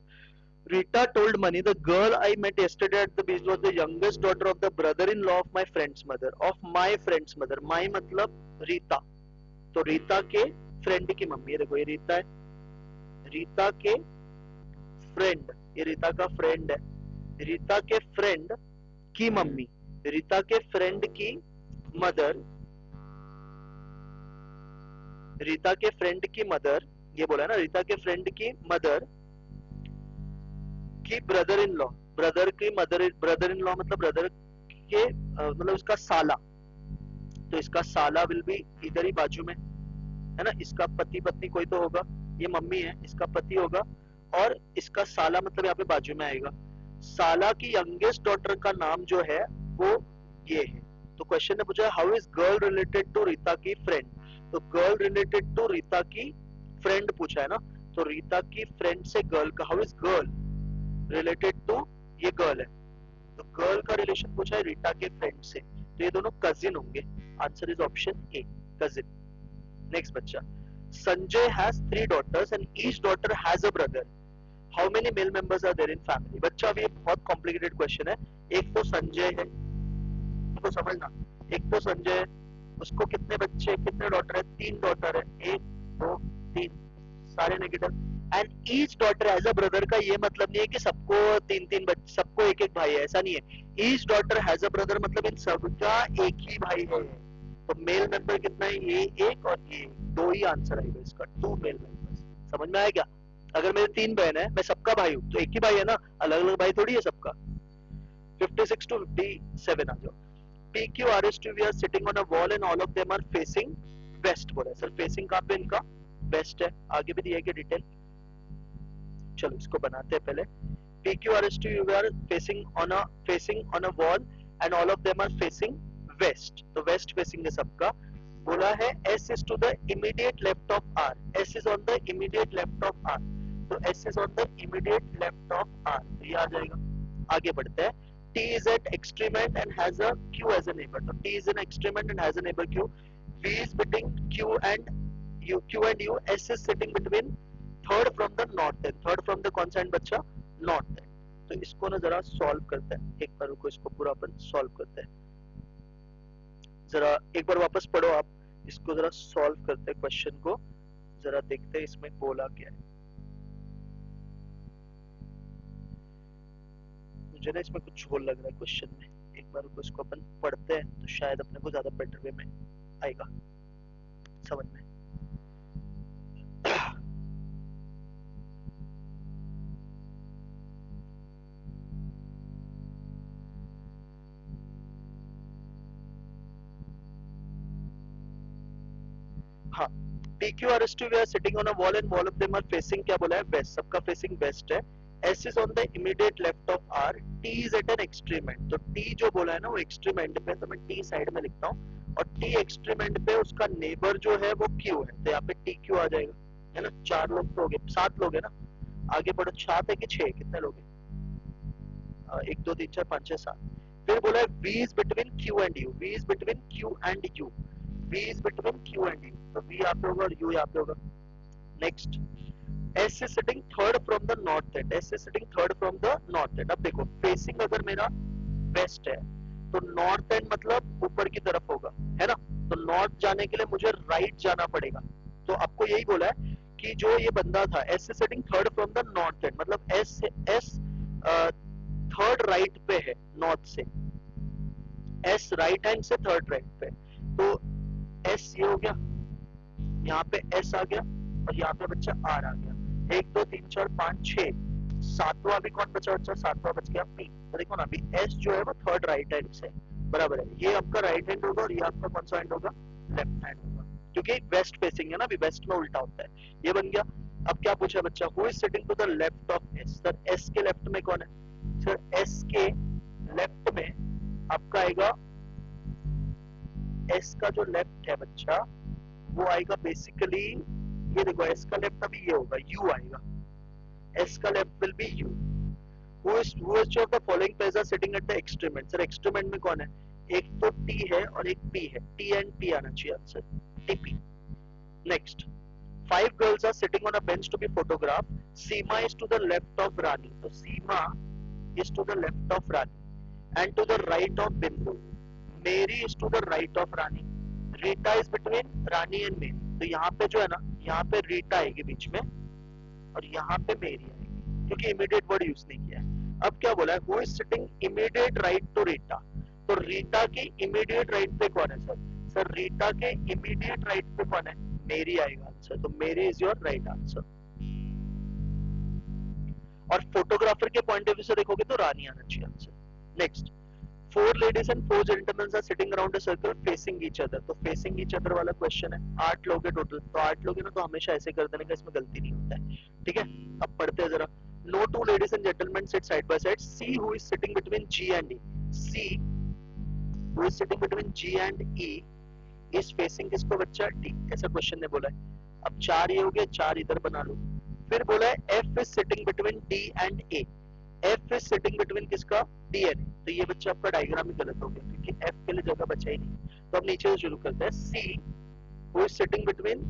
Rita told Mani, the girl I met yesterday at the beach was the youngest daughter of the brother-in-law of my friend's mother. Of my friend's mother. My मतलब रीता, तो रीता के friend की mummy है। देखो ये रीता है, रीता के friend, ये रीता का फ्रेंड है, रीता के फ्रेंड की मम्मी, रीता के फ्रेंड की मदर, रीता के फ्रेंड की मदर, ये बोला है ना, रीता के फ्रेंड की मदर की ब्रदर इन लॉ, ब्रदर की मदर, ब्रदर इन लॉ मतलब ब्रदर के मतलब इसका साला, तो इसका साला विल बी इधर ही बाजू में है ना, इसका पति पत्नी कोई तो होगा, ये मम्मी है, इसका पति होगा, और इसका साला मतलब यहाँ पे बाजू में आएगा। साला की यंगेस्ट डॉटर का नाम जो है वो ये है। तो क्वेश्चन ने पूछा how is girl related to Rita की फ्रेंड, तो गर्ल रिलेटेड टू रीता की फ्रेंड पूछा है ना, तो रीता की फ्रेंड से गर्ल का, how is girl related to, ये गर्ल है, तो गर्ल का रिलेशन पूछा है रीटा के फ्रेंड से, तो ये दोनों कजिन होंगे। Answer is option A, cousin. Next बच्चा, Sanjay has 3 daughters and each daughter has a brother. How many male members are there in family? बच्चा अभी बहुत कॉम्प्लिकेटेड क्वेश्चन है। एक तो संजय है, तो समझना, एक तो संजय है, उसको कितने बच्चे, कितने डॉटर है? 3 डॉटर है, 1 2 3, सारे negative. And each daughter has a brother का ये मतलब नहीं है कि सबको 3-3 बच्चे, सबको एक एक भाई है, ऐसा नहीं है। Each daughter has a brother मतलब इन सबका एक ही भाई है। तो मेल मेंबर कितना है? ये एक और ये, 2 ही आंसर आएगा इसका, 2 मेल मेंबर्स। समझ में आया क्या? अगर मेरे 3 बहन है, मैं सबका भाई हूँ, तो एक ही भाई है ना, अलग अलग भाई थोड़ी है सबका। 56 to 57 आ जाओ। PQ RS2 we are sitting on a wall and all of them are facing west बोला है। सर फेसिंग कहाँ पे इनका? वेस्ट है। आगे भी दिया गया डिटेल, चलो इसको बनाते हैं पहले। PQ RS2 we are facing on a wall and all of them are facing west, तो वेस्ट फेसिंग है सबका। बोला है S is to the immediate left of R, S is on the immediate left of R, तो S is on the immediate left of R, तो ये आ जाएगा। आगे बढ़ते हैं। T is at extreme end and has a Q as a neighbor, तो T is an extreme end and has a neighbor Q. V is between Q and U, S is sitting between third from the north and, third from the कौन सा and बच्चा? North and. तो इसको ना जरा solve करते हैं, एक बार रुको, इसको पूरा अपन सॉल्व करते हैं। जरा एक बार वापस पढ़ो आप, इसको जरा सॉल्व करते हैं क्वेश्चन को, जरा देखते हैं इसमें बोला क्या है। मुझे ना इसमें कुछ होल लग रहा है क्वेश्चन में, एक बार रुको, इसको अपन पढ़ते हैं तो शायद अपने को ज्यादा बेटर वे में आएगा समझ में। हाँ, PQ RS2 we are sitting on a wall and all of them are facing, क्या बोला है? वेस्ट, सबका फेसिंग वेस्ट है। S is on the immediate left of R, T is at an extreme end, तो T जो बोला है ना वो एक्सट्रीम एंड पे, तो मैं T साइड में लिखता हूँ, और T एक्सट्रीम एंड पे उसका नेबर जो है वो Q है, तो यहाँ पे TQ आ जाएगा, है ना। 4 लोग तो हो गए, 7 लोग है ना। आगे बढ़ो, 7 है कि 6, कितने लोग हैं? 1 2 3 4 5 6 7। फिर बोला है V is between Q and U, V is between Q and U, V is between Q and U, तो V यहाँ पे होगा और U यहाँ पे होगा। Next, S is sitting third from the north end, S is sitting third from the north end। अब देखो फेसिंग अगर मेरा वेस्ट है तो नॉर्थ एंड मतलब ऊपर की तरफ होगा, है ना, तो नॉर्थ जाने के लिए मुझे राइट जाना पड़ेगा। तो आपको यही बोला है कि जो ये बंदा था, S is sitting third from the north end, मतलब S थर्ड राइट पे है नॉर्थ से, S राइट हैंड से थर्ड राइट पे, तो S ये हो गया, यहाँ पे S आ गया, और यहाँ पे बच्चा R आ गया। 1 2 3 4 5 6, सातवां अभी कौन बचा बच्चा? सातवां बच गया P। तो देखो ना, अभी S जो है वो थर्ड राइट हैंड से बराबर है, ये आपका राइट हैंड होगा और ये आपका कौन सा हैंड होगा? लेफ्ट हैंड होगा, क्योंकि वेस्ट फेसिंग है ना, अभी वेस्ट में उल्टा होता है। ये बन गया। अब क्या पूछा बच्चा, who is sitting to the left of S. Sir S के लेफ्ट में कौन है? सर एस के लेफ्ट में आपका आएगा, एस का जो लेफ्ट है बच्चा वो आएगा बेसिकली, ये देखो एस का लेफ्ट अभी ये होगा, यू आएगा, एस का left will be U. Who is of the following pairs are sitting at the extreme end. Sir extreme end में कौन है? एक तो टी है और एक पी है, टी एंड पी आना चाहिए answer, TP. Next, 5 girls are sitting on a bench to be photographed. Seema is to the left of Rani. So Seema is to the left of Rani and to the right of Bindu. Mary is to the right of Rani. Rita is between Rani and Mary. तो यहाँ पे जो है ना, यहाँ पे रीटा आएगी बीच में और यहाँ पे मेरी आएगी, क्योंकि इमीडिएट वर्ड यूज नहीं किया है। अब क्या बोला है, who is sitting immediate right to Rita. तो रीटा के इमीडिएट राइट पे कौन है सर? सर रीटा के इमीडिएट राइट पे कौन है? मेरी आएगा आंसर, तो मेरी इज योर राइट आंसर। और फोटोग्राफर के पॉइंट ऑफ व्यू से देखोगे तो रानी आना चाहिए answer. Next, 4 ladies and 4 gentlemen are sitting around a circle facing each other. तो facing each other वाला क्वेश्चन है, 8 लोग हैं टोटल, तो 8 लोग हैं ना, तो हमेशा ऐसे कर देने का, इसमें गलती नहीं होता है, ठीक है। अब पढ़ते हैं जरा। No 2 ladies and gentlemen sit side by side. See who is sitting between G and E. See who is sitting between G and E is facing किसको बच्चा? D, ऐसा क्वेश्चन ने बोला है। अब 4 ये हो गए, 4 इधर बना लो। फिर बोला है F is sitting between D and A. F is sitting between किसका? D and A। तो ये बच्चा आपका डायग्राम ही गलत हो गया, क्योंकि F के लिए जगह बचा ही नहीं। तो अब नीचे से शुरू करते हैं। C who is sitting between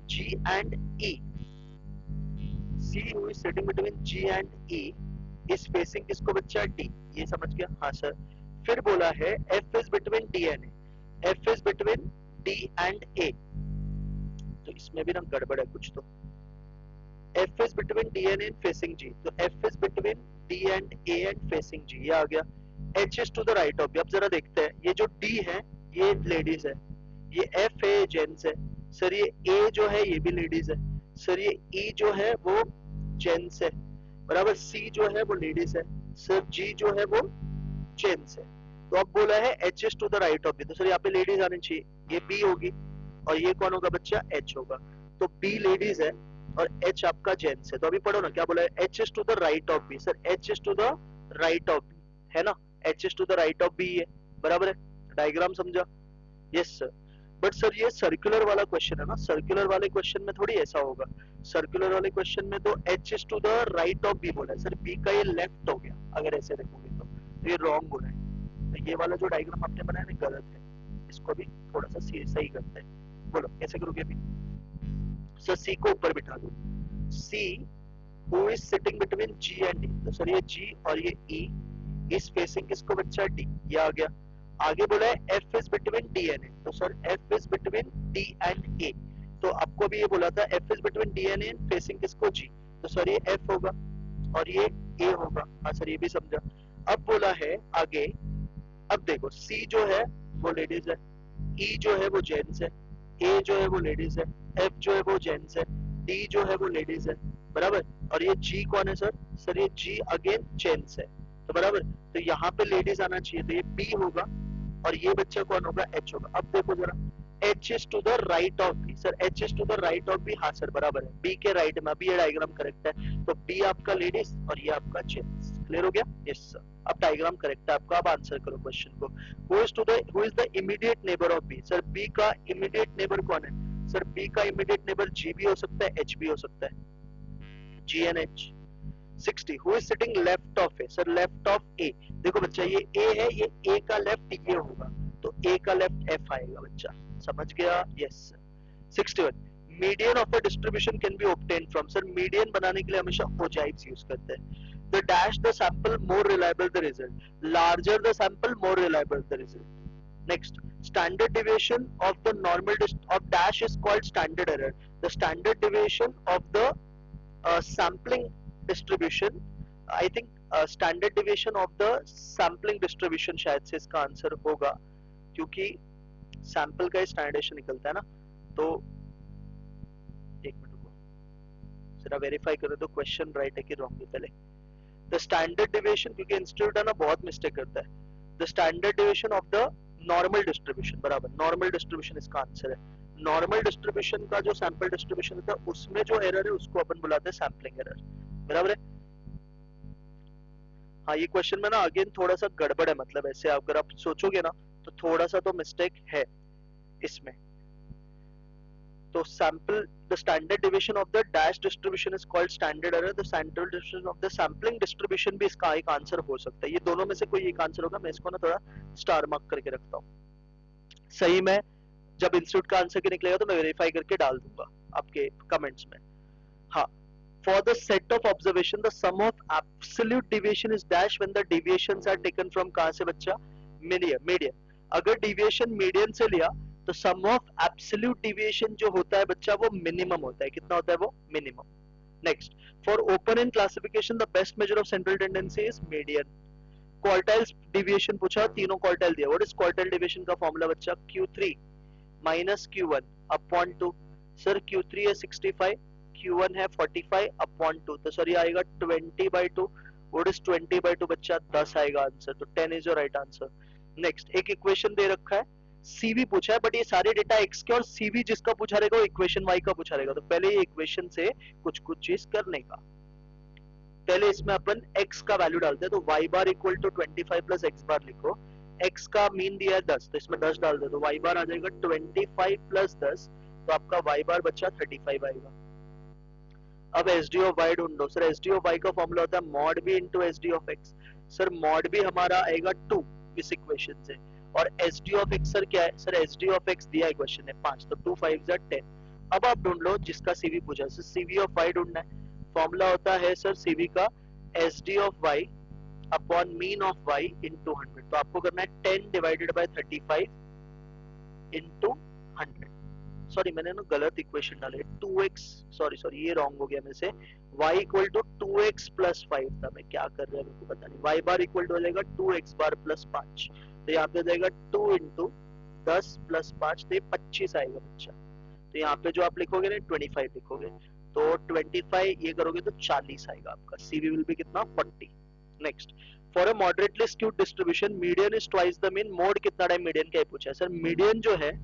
G and E. C who is sitting between G and E is facing किसको बच्चा? D। ये समझ गया? हाँ सर। फिर बोला है F is between D and A. F is between D and A। तो इसमें भी ना गड़बड़ है कुछ। तो F is between D and A and facing G। तो F is between D and A and facing G, ये आ गया। H is to the right of B। अब जरा देखते हैं, ये जो D है ये लेडीज है, ये F है जेंट्स है। सर ये A जो है ये भी लेडीज है। सर ये E जो है वो जेंट्स है, बराबर। C जो है वो लेडीज है। सर G जो है वो जेंट्स है। तो अब बोला है H is to the right of B। तो सर यहाँ पे लेडीज आनी चाहिए, ये B होगी, और ये कौन होगा बच्चा? H होगा। तो B लेडीज है और H आपका जेंट्स है। तो अभी पढ़ो ना, क्या बोला है? H is to the right of B। Sir H is to the right of B है ना, H is to the right of B है, बराबर है। डायग्राम समझा? Yes sir. बट सर ये सर्कुलर वाला क्वेश्चन है ना, सर्कुलर वाले क्वेश्चन में थोड़ी ऐसा होगा। सर्कुलर वाले क्वेश्चन में तो H is to the right of B बोला है सर, B का ये लेफ्ट हो गया अगर ऐसे देखोगे तो ये रॉन्ग हो रहा है। तो ये वाला जो डायग्राम आपने बनाया ना गलत है, इसको भी थोड़ा सा सही करते हैं। बोलो कैसे करोगे अभी? सर C को ऊपर बिठा दो। C who is sitting between G and D। तो सर ये G और ये E is facing किसको बच्चा? D, ये आ गया। आगे बोला है F is between D and A। तो sir F is between D and A। तो आपको भी ये बोला था F is between D and A and facing किसको? G। तो सर ये F होगा और ये A होगा। हाँ सर ये भी समझा। अब बोला है आगे, अब देखो C जो है वो लेडीज है, E जो है वो जेंट्स है, A जो है वो लेडीज है, F जो है वो जेंट्स है, D जो है वो लेडीज है, बराबर। और ये G कौन है सर? सर ये G अगेन जेंट्स है, तो बराबर। तो यहाँ पे लेडीज आना चाहिए, तो ये B होगा और ये बच्चा कौन होगा? H होगा। अब देखो जरा, H is to the right of B। Sir H is to the right of B, हाँ सर बराबर है, B के राइट में। अभी ये डायग्राम करेक्ट है, तो B आपका लेडीज और ये आपका जेंट्स। क्लियर हो गया? Yes sir. अब डायग्राम करेक्ट है आपका। अब आंसर करो क्वेश्चन को। Who is the immediate neighbour of B। Sir B का इमीडिएट नेबर कौन है? सर B का इमीडिएट नेबर G भी हो सकता है, H भी हो सकता है, G and H। 60 who is sitting left of A. Sir left of A, देखो बच्चा ये A है, ये A का लेफ्ट ये होगा, तो A का लेफ्ट F आएगा बच्चा, समझ गया? Yes. 61 median of a distribution can be obtain from. Sir median बनाने के लिए हमेशा ओजाइव्स यूज करते हैं। The dash the sample more reliable the result, larger the sample more reliable the result. Next, standard deviation of the normal of dash is called standard error. The standard deviation of the sampling distribution, I think standard deviation of the sampling distribution शायद से इसका answer होगा, क्योंकि sample का स्टैंडर्डेशन निकलता है ना। तो एक मिनट रुको, जरा वेरीफाई करो तो क्वेश्चन राइट है कि रॉन्ग है पहले। द स्टैंडर्ड डिविएशन, क्योंकि इंस्टीट्यूट है ना बहुत मिस्टेक करता है। The standard deviation of the normal distribution, बराबर, नॉर्मल डिस्ट्रीब्यूशन इसका आंसर है। नॉर्मल डिस्ट्रीब्यूशन का जो सैंपल डिस्ट्रीब्यूशन होता है उसमें जो एरर है उसको अपन बुलाते हैं सैम्पलिंग एरर, बराबर है। हाँ ये क्वेश्चन में ना अगेन थोड़ा सा गड़बड़ है, मतलब ऐसे अगर आप सोचोगे ना तो थोड़ा सा तो मिस्टेक है इसमें। तो sample the standard division of the dash distribution is called standard error, the standard division of the sampling distribution भी इसका एक आंसर हो सकता है। ये दोनों में से कोई एक आंसर होगा, मैं इसको ना थोड़ा स्टार मार्क करके रखता हूँ। सही में जब इंस्टीट्यूट का आंसर के निकलेगा तो मैं वेरीफाई करके डाल दूंगा आपके कमेंट्स में। हाँ, for the set of observation the sum of absolute deviation is dash when the deviations are taken from कहाँ से बच्चा, मीडियन। अगर deviation मीडियन से लिया तो sum of absolute deviation जो होता है बच्चा वो मिनिमम होता है। कितना होता है वो, minimum. Next, for open and classification the best measure of central tendency is median. Quartile deviation पूछा, तीनों क्वार्टाइल दिया। व्हाट इज क्वार्टाइल डिविएशन का फॉर्मूला बच्चा, Q3 minus Q1 upon 2। Sir Q3 है 65, Q1 है 45 अपॉन 2, तो सर ये आएगा 20/2। व्हाट इज 20/2 बच्चा, 10 आएगा आंसर, तो 10 is your right answer. Next, एक इक्वेशन दे रखा है, सीवी पूछा है, बट ये सारे डेटा एक्स के और सीवी जिसका पूछा रहेगा वो इक्वेशन वाई का पूछा रहेगा। तो पहले ये इक्वेशन से कुछ कुछ चीज करने का, पहले इसमें अपन x का वैल्यू डालते हैं। तो y bar equal to 25 plus x bar लिखो। x का मीन दिया है 10, तो इसमें 10 डाल दे, तो y बार आ जाएगा 25 प्लस 10, तो आपका y बार बच्चा 35 आएगा। अब एस डी ऑफ वाई ढूंढो। Sir S D of Y का फॉर्मूला होता है mod B into S D of X. Sir mod B हमारा आएगा 2 इस इक्वेशन से, और S D of X sir क्या है, sir S D of X दिया है क्वेश्चन में 5, तो 2 5 10। अब आप ढूंढ लो जिसका सीवी पूछा है। सर सीवी ऑफ वाई ढूंढना है, फॉर्मूला होता है सर सीवी का S D of Y upon mean of Y into 100। तो आपको करना है 10 डिवाइडेड बाय 35 इंटू 100। सॉरी मैंने ना गलत इक्वेशन डाले, 2x, सॉरी ये रॉन्ग हो गया मेरे से। y equal to 2x plus 5 था, मैं क्या कर रहा है मेरे को पता नहीं। y बार इक्वल टू हो जाएगा 2x बार प्लस 5, तो यहाँ पे हो जाएगा 2 इंटू 10 प्लस 5, तो ये 25 आएगा बच्चा। तो यहाँ पे जो आप लिखोगे ना 25 लिखोगे, तो 25 ये करोगे तो 40 आएगा आपका। CV विल बी कितना, 40। Next, for a moderately skewed distribution median is twice the mean. Mode कितना टाइम मीडियन का ही पूछा है। सर मीडियन जो है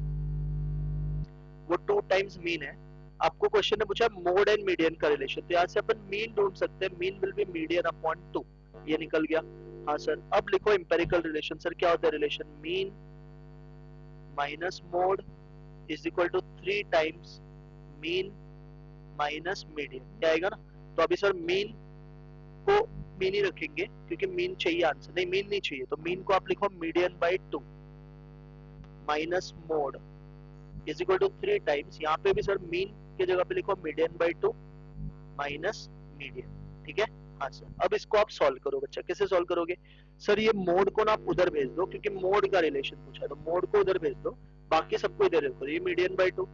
वो 2 टाइम्स मीन है। आपको क्वेश्चन ने पूछा मोड एंड मीडियन का रिलेशन, तो यहाँ से अपन मीन ढूंढ सकते हैं। Mean will be median upon 2, ये निकल गया। हाँ सर, अब लिखो एम्पेरिकल रिलेशन। सर क्या होता है relation, mean minus mode is equal to 3 times mean minus median, क्या आएगा ना। तो अभी सर मीन को मीन ही रखेंगे क्योंकि मीन चाहिए आंसर, नहीं मीन नहीं चाहिए, तो मीन को आप लिखो median by 2 minus mode is equal to 3 times, यहाँ पे भी सर मीन की जगह पे लिखो मीडियन बाई 2 माइनस मीडियन, ठीक है। हाँ सर, अब इसको आप सॉल्व करो बच्चा। कैसे सॉल्व करोगे, सर ये मोड को ना आप उधर भेज दो क्योंकि मोड का रिलेशन पूछा है, तो मोड को उधर भेज दो, बाकी सबको इधर रखो। ये मीडियन बाई 2,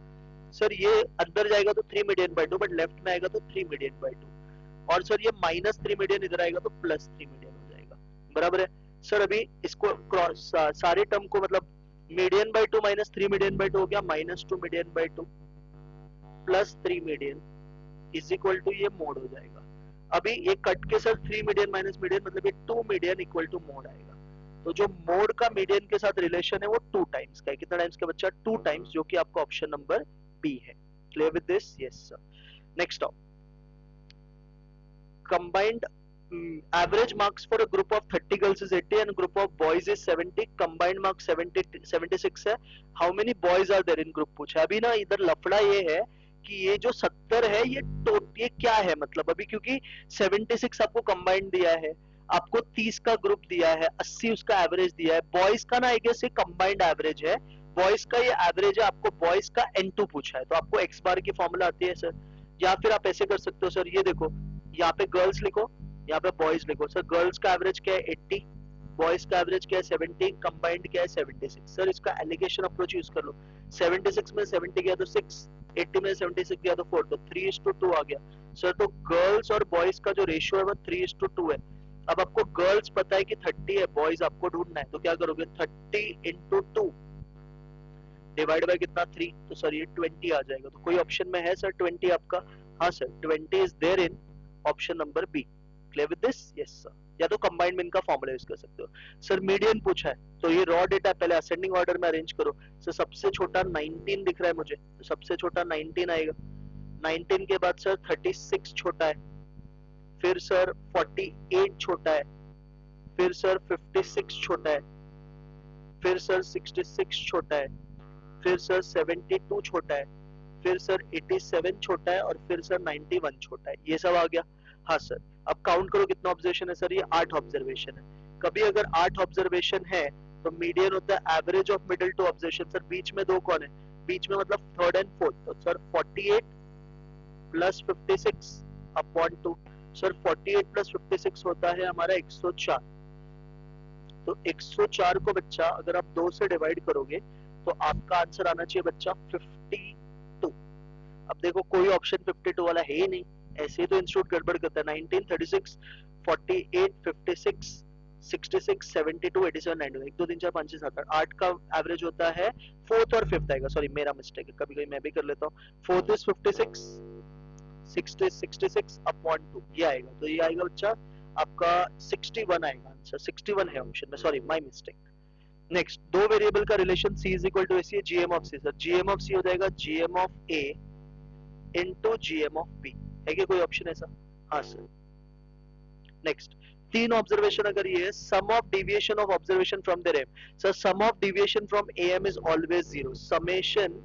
सर ये अंदर जाएगा तो 3 मीडियन बाई 2, बट लेफ्ट में आएगा तो 3 मीडियन बाई 2, और सर ये माइनस 3 मीडियन इधर आएगा तो प्लस 3 मीडियन हो जाएगा, बराबर है। सर अभी इसको क्रॉस सारे टर्म को, मतलब median by 2 minus 3 median by 2 हो गया minus 2 median by 2 plus 3 median is equal to ये मोड हो जाएगा। अभी ये कट के सर 3 मीडियन माइनस मीडियन मतलब ये 2 मीडियन इक्वल टू मोड आएगा। तो जो मोड का मीडियन के साथ रिलेशन है वो 2 टाइम्स का है। कितना टाइम्स का बच्चा, 2 टाइम्स, जो कि आपका ऑप्शन नंबर बी है। Clear with this, yes sir. Next of combined average marks for a group of 30 girls is 80 and group of boys is 70, combined marks 76 है। how many boys are there in group पूछा। अभी ना इधर लफड़ा ये है कि ये जो 70 है ये क्या है, मतलब अभी क्योंकि 76 आपको कंबाइंड दिया है, आपको 30 का ग्रुप दिया है, 80 उसका एवरेज दिया है। बॉयज का ना आई गेस ये कंबाइंड एवरेज है, बॉयज का ये एवरेज है, आपको बॉयज का N2 पूछा है, तो आपको x बार की फॉर्मूला आती है सर। या फिर आप ऐसे कर सकते हो सर, ये देखो यहाँ पे गर्ल्स लिखो, यहाँ पे बॉयज लिखो। सर गर्ल्स का एवरेज क्या है 80, बॉयज का एवरेज क्या है 70, कंबाइंड क्या है 76। सर इसका एलिगेशन अप्रोच यूज कर लो। 76 में 70 गया तो 6, 80 में 76 गया तो 4, तो 3:2 आ गया सर। तो गर्ल्स और बॉयज का जो रेशियो है वो 3:2 है। अब आपको गर्ल्स पता है कि 30 है, बॉयज आपको ढूंढना है, तो क्या करोगे 30 इंटू 2 डिवाइड बाय कितना 3, तो सर ये 20 आ जाएगा। तो कोई ऑप्शन में है सर 20 आपका, हाँ sir 20 is there in option number B. Clear with this? Yes sir. या तो कंबाइंड मीन का फॉर्मूला यूज कर सकते हो सर। मीडियन पूछा है तो ये रॉ डेटा पहले असेंडिंग ऑर्डर में अरेंज करो सर। सबसे छोटा 19 दिख रहा है मुझे, तो सबसे छोटा 19 आएगा। 19 के बाद सर 36 छोटा है, फिर सर 48 छोटा है, फिर सर 56 छोटा है, फिर सर 66 छोटा है, फिर सर 72 छोटा है, फिर सर 87 छोटा है, और फिर सर 91 छोटा है। ये सब आ गया। हाँ सर, अब काउंट करो कितना ऑब्जर्वेशन है सर। ये 8 ऑब्जर्वेशन है। कभी अगर 8 ऑब्जर्वेशन है तो मीडियन होता है average of middle two observation. Sir बीच में दो कौन है? बीच में मतलब थर्ड एंड फोर्थ, तो sir 48 plus 56 upon 2। Sir 48 plus 56 होता है हमारा 104। तो 104 को बच्चा अगर आप 2 से डिवाइड करोगे तो आपका आंसर आना चाहिए बच्चा 52। अब देखो कोई ऑप्शन 52 वाला है ही नहीं, ऐसे तो इंस्टीट्यूट गड़बड़ करता है। 19, 36, 48, 56, 66, 72, 87, 91, 1 2 3 4 5 6 7 8 का एवरेज होता है। फोर्थ और फिफ्थ आएगा, सॉरी मेरा मिस्टेक है, कभी कभी मैं भी कर लेता हूँ। फोर्थ इज 56, 66 अपॉन 2 ये आएगा। तो ये आएगा बच्चा आपका 61 आएगा आंसर। 61 है ऑप्शन में, सॉरी माय मिस्टेक। नेक्स्ट, दो वेरिएबल का relation c is equal to ac है, gm of c। Sir gm of c हो जाएगा gm of a into gm of b। है क्या कोई ऑप्शन ऐसा? हाँ सर। नेक्स्ट, तीन ऑब्जर्वेशन अगर ये है, sum of deviation of observation from the M. Sir sum of deviation from am is always 0। Summation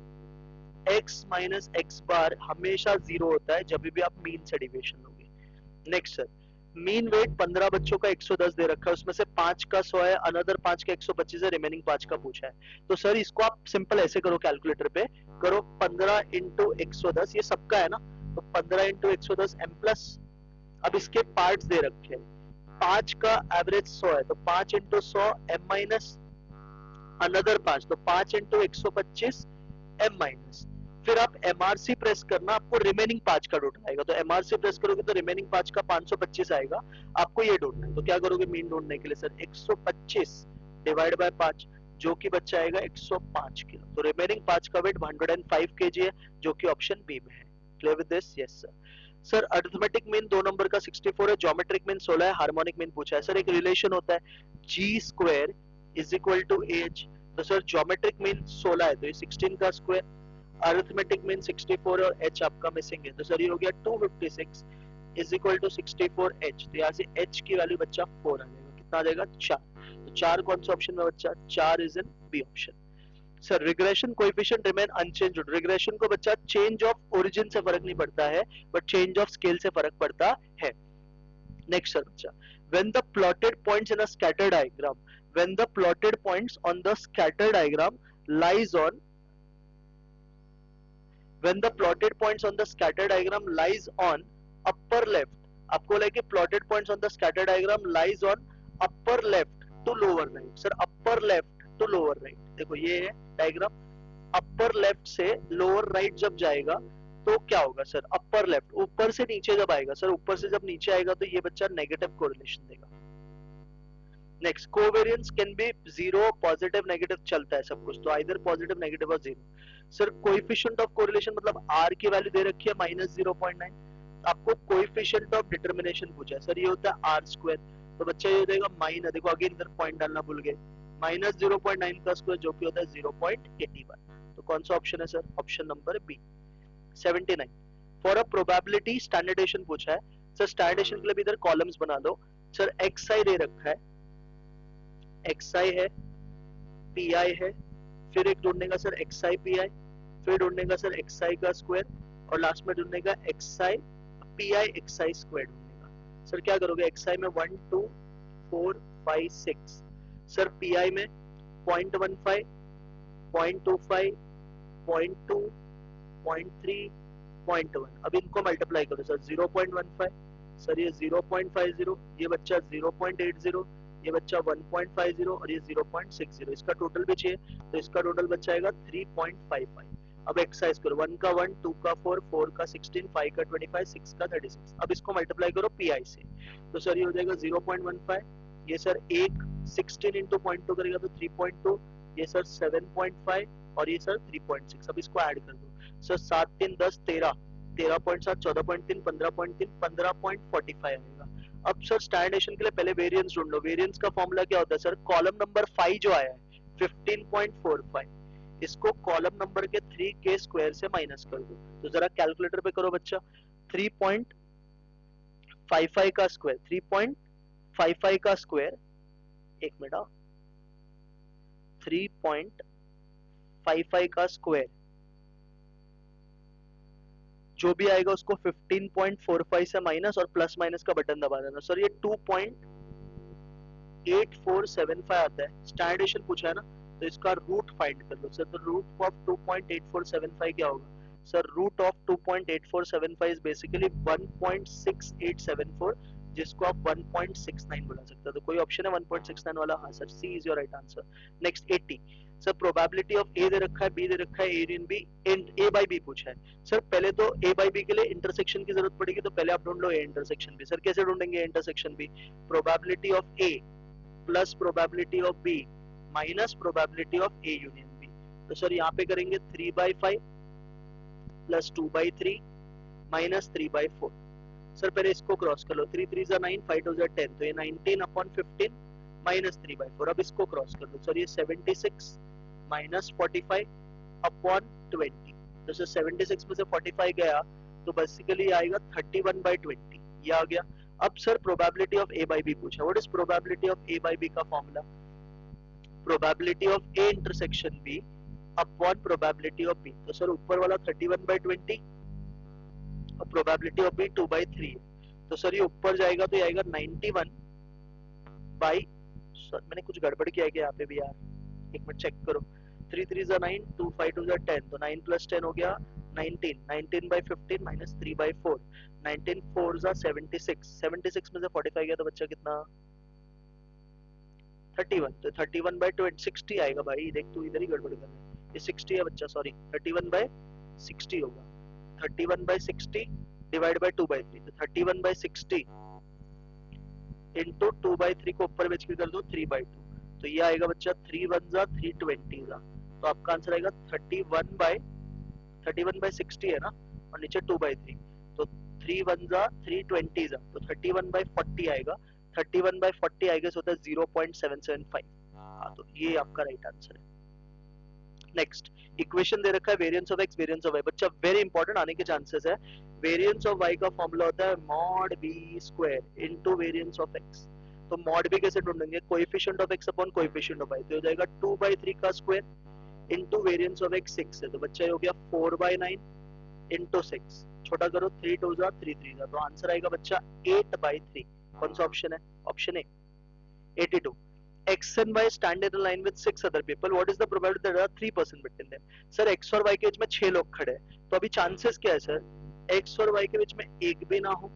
x minus x bar हमेशा 0 होता है जब भी आप मीन से डेविएशन लोगे। नेक्स्ट सर, मीन वेट 15 बच्चों का 110 दे रखा है, उसमें से 5 का 100 है, अनदर 5 का 125 है, रिमेनिंग 5 का पूछा है। तो सर इसको आप सिंपल ऐसे करो, कैलकुलेटर पे करो 15 इंटू 110, ये सबका है ना, तो 15 इंटू 110 m प्लस। अब इसके पार्ट्स दे रखे हैं, 5 का एवरेज 100 है, तो 5 इंटू 100 m माइनस, अनदर 5, तो 5 इंटू 125 m माइनस। फिर आप MRC प्रेस करना, आपको रिमेनिंग 5 का टोटल आएगा। तो MRC प्रेस करोगे तो रिमेनिंग 5 का 525 आएगा, आपको ये ढूंढना है। तो क्या करोगे मीन ढूंढने के लिए? सर 125 डिवाइड बाय 5, जो कि बच्चा आएगा 105 किलो। तो रिमेनिंग 5 का वेट 105 kg है, जो कि ऑप्शन बी में है। Clear with this? Yes sir. Sir arithmetic mean 2 number का 64 है, ज्योमेट्रिक मीन 16 है, हार्मोनिक मीन पूछा है। सर एक रिलेशन होता है g² is equal to h। तो सर ज्योमेट्रिक मीन 16 है तो ये 16 का स्क्वायर, अरिथमेटिक मीन 64 और h आपका मिसिंग है, तो सर ये हो गया 256 इज इक्वल टू 64h। तो यहाँ से h की वैल्यू बच्चा 4 आ जाएगा। कितना आ जाएगा? 4। तो 4 कौन सा ऑप्शन में बच्चा? 4 is in B option. Sir regression coefficient remain unchanged. Regression को बच्चा चेंज ऑफ ओरिजिन से फर्क नहीं पड़ता है, बट चेंज ऑफ स्केल से फर्क पड़ता है। नेक्स्ट सर बच्चा, when the plotted points in a scatter diagram, when the plotted points on the scatter diagram lies on, when the plotted points on the scatter diagram lies on upper left, आपको लगे plotted points on the scatter diagram lies on upper left to lower right। Sir upper left to lower right, देखो ये है diagram, upper left से lower right जब जाएगा तो क्या होगा सर? अपर लेफ्ट, ऊपर से नीचे जब आएगा सर, ऊपर से जब नीचे आएगा तो ये बच्चा नेगेटिव कोरिलेशन देगा। Next, covariance can be 0, positive negative चलता है सब कुछ, तो आइदर पॉजिटिव नेगेटिव और 0। सर कोएफिशिएंट ऑफ कोरिलेशन मतलब r की वैल्यू दे रखी है -0.9, आपको कोएफिशिएंट ऑफ डिटरमिनेशन पूछा है सर, ये होता है r²। तो बच्चा ये हो जाएगा माइनस, देखो अगेन इधर पॉइंट डालना भूल गए, -0.9 का स्क्वायर जो कि होता है 0.81। तो कौन सा ऑप्शन है sir? Option number B. 79, for a probability standardisation पूछा है सर। स्टैंडर्डेशन के लिए भी इधर कॉलम्स बना लो सर। xi दे रखा है, xi है, pi है, फिर एक ढूंढने का सर xi pi, फिर ढूंढने का सर xi का स्क्वायर, और लास्ट में ढूंढने का xi pi xi स्क्वायर ढूंढने का। सर क्या करोगे? xi में 1 2 4 5 6, सर pi में 0.15 0.25 0.2 0.3 0.1, अब इनको मल्टीप्लाई करो सर। 0.15 सर ये 0.50, ये बच्चा 0.80, ये बच्चा 1.50 और ये 0.60, इसका टोटल भी चाहिए, तो इसका टोटल बच्चा आएगा 3.55। अब एक्सरसाइज करो, 1 का 1, 2 का 4, 4 का 16, 5 का 25, 6 का 36। अब इसको मल्टीप्लाई करो पीआई से, तो सर ये हो जाएगा 0.15, ये सर एक 16 इंटू 0.2 करेगा तो 3.2, ये सर 7.5 और ये सर 3.6। अब इसको ऐड कर दो सर, 7 3 10 13, 13.7 14.3 15.3 15.45 आएगा। अब सर स्टैंडर्डेशन के लिए पहले वेरिएंस ढूंढ लो। वेरिएंस का फॉर्मूला क्या होता है सर, कॉलम नंबर 5 जो आया है 15.45, इसको कॉलम नंबर के 3 के स्क्वायर से माइनस कर दो। तो जरा कैलकुलेटर पे करो बच्चा, 3.55 का स्क्वायर, 3.55 का स्क्वायर, एक मिनट, 3.55 का स्क्वायर जो भी आएगा उसको 15.45 से माइनस और प्लस माइनस का बटन दबा देना। सर ये 2.8475 आता है, स्टैंडर्डेशन पूछा है ना, तो इसका रूट फाइंड कर लो। सर तो रूट ऑफ 2.8475 क्या होगा sir, root of 2.8475 is basically 1.6874, जिसको आप 1.69 बुला सकते हो। तो कोई ऑप्शन है 1.69 वाला? हाँ sir, C is your right answer. Next 80, sir probability of A दे रखा है, बी दे रखा है, A in B, A by B पूछा है। सर पहले तो ए बाई बी के लिए इंटरसेक्शन की जरूरत पड़ेगी, तो पहले आप ढूंढ लो ए इंटरसेक्शन बी। सर कैसे ढूंढेंगे intersection B, probability of A plus probability of B minus probability of A union B. तो सर यहाँ पे करेंगे 3/5 प्लस 2/3 माइनस 3/4। सर पहले इसको क्रॉस कर लो, 3 3 जा 9, 5 2 जा 10, तो ये 19/15 माइनस 3/4। अब इसको क्रॉस कर लो, सर ये 76 माइनस 45/20। तो सर 76 में से 45 गया तो बेसिकली आएगा 31/20, ये आ गया। अब sir probability of A by B पूछा, what is probability of A by B का formula, probability of A intersection B upon probability of B. तो सर ऊपर वाला 31/20 और प्रोबेबिलिटी ऑफ बी 2/3 है, तो सर ये ऊपर जाएगा तो ये आएगा 91 बाई, सर मैंने कुछ गड़बड़ किया है क्या यहाँ पे भी यार, एक मिनट चेक करो, 3 3 जा 9, 2 5 2 जा 10, तो 9 प्लस 10 हो गया 19, 19/15 माइनस 3/4, 19 4 जा 76, 76 में से 45 गया तो बच्चा कितना 31, तो 31/20 60 आएगा भाई, देख तू इधर ही गड़बड़ कर रहा है, ये 60 है बच्चा, सॉरी 31/60 होगा, 31/60 डिवाइड बाय 2/3, तो 31/60 इंटू 2/3 को ऊपर बेच के कर दो 3/2, तो ये आएगा बच्चा 3 1 जा 320 जा, तो आपका आंसर आएगा 31/60 है ना, और नीचे 2/3, तो 3 1 जा 320 जा, तो 31/40 आएगा, 31/40 आएगा सो होता है 0.775। हाँ तो ये आपका राइट आंसर है। नेक्स्ट इक्वेशन दे रखा है variance of X variance of Y, बच्चा वेरी इंपॉर्टेंट आने के चांसेस है। वेरिएंस ऑफ वाई का फॉर्मूला होता है mod B square into variance of X. तो मॉड बी कैसे ढूंढेंगे, coefficient of X upon coefficient of Y, तो हो जाएगा 2/3 का square into variance of X 6 है, तो बच्चा हो गया 4/9 इनटू 6, छोटा करो 3 2 जा 3 3 जा, तो आंसर आएगा बच्चा 8/3। कौन सा ऑप्शन है, option A 82। X and Y stand in a line with 6 other people. What is the probability that there are 3% between them? Sir X और Y के बीच में 6 लोग खड़े हैं, तो अभी चांसेस क्या है सर, X और Y के बीच में एक भी ना हो,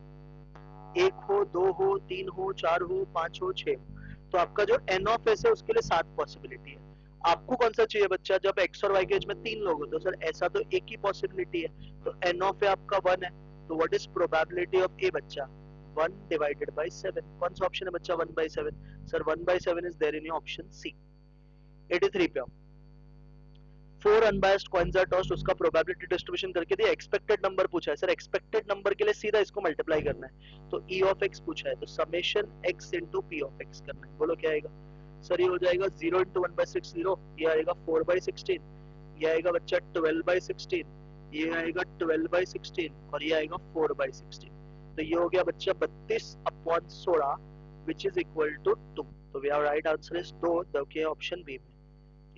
एक हो, दो हो, 3 हो, 4 हो, 5 हो, 6 हो, तो आपका जो N ऑफ S है उसके लिए 7 पॉसिबिलिटी है। आपको कौन सा चाहिए बच्चा, जब X और Y के बीच में 3 लोग हो, तो सर ऐसा तो एक ही पॉसिबिलिटी है, तो N ऑफ A आपका 1 है, तो what is probability of A बच्चा 1 divided by 7। कौन सा ऑप्शन है बच्चा 1/7, sir 1/7 is there in your option C। 83 पे 4 अनबायस्ड कॉइन्स आर टॉस्ड, उसका प्रोबेबिलिटी डिस्ट्रीब्यूशन करके दिया, एक्सपेक्टेड नंबर पूछा है। सर एक्सपेक्टेड नंबर के लिए सीधा इसको मल्टीप्लाई करना है, तो E ऑफ x पूछा है, तो summation x into P of x करना है, बोलो क्या आएगा सर, ये हो जाएगा 0 into 1/60, ये आएगा 4/16, ये आएगा बच्चा 12/16, ये आएगा 12/16 और ये आएगा 4/16, तो ये हो गया बच्चा 32/16 which is equal to 2। तो we have right answer is 2, देखिए ऑप्शन बी में।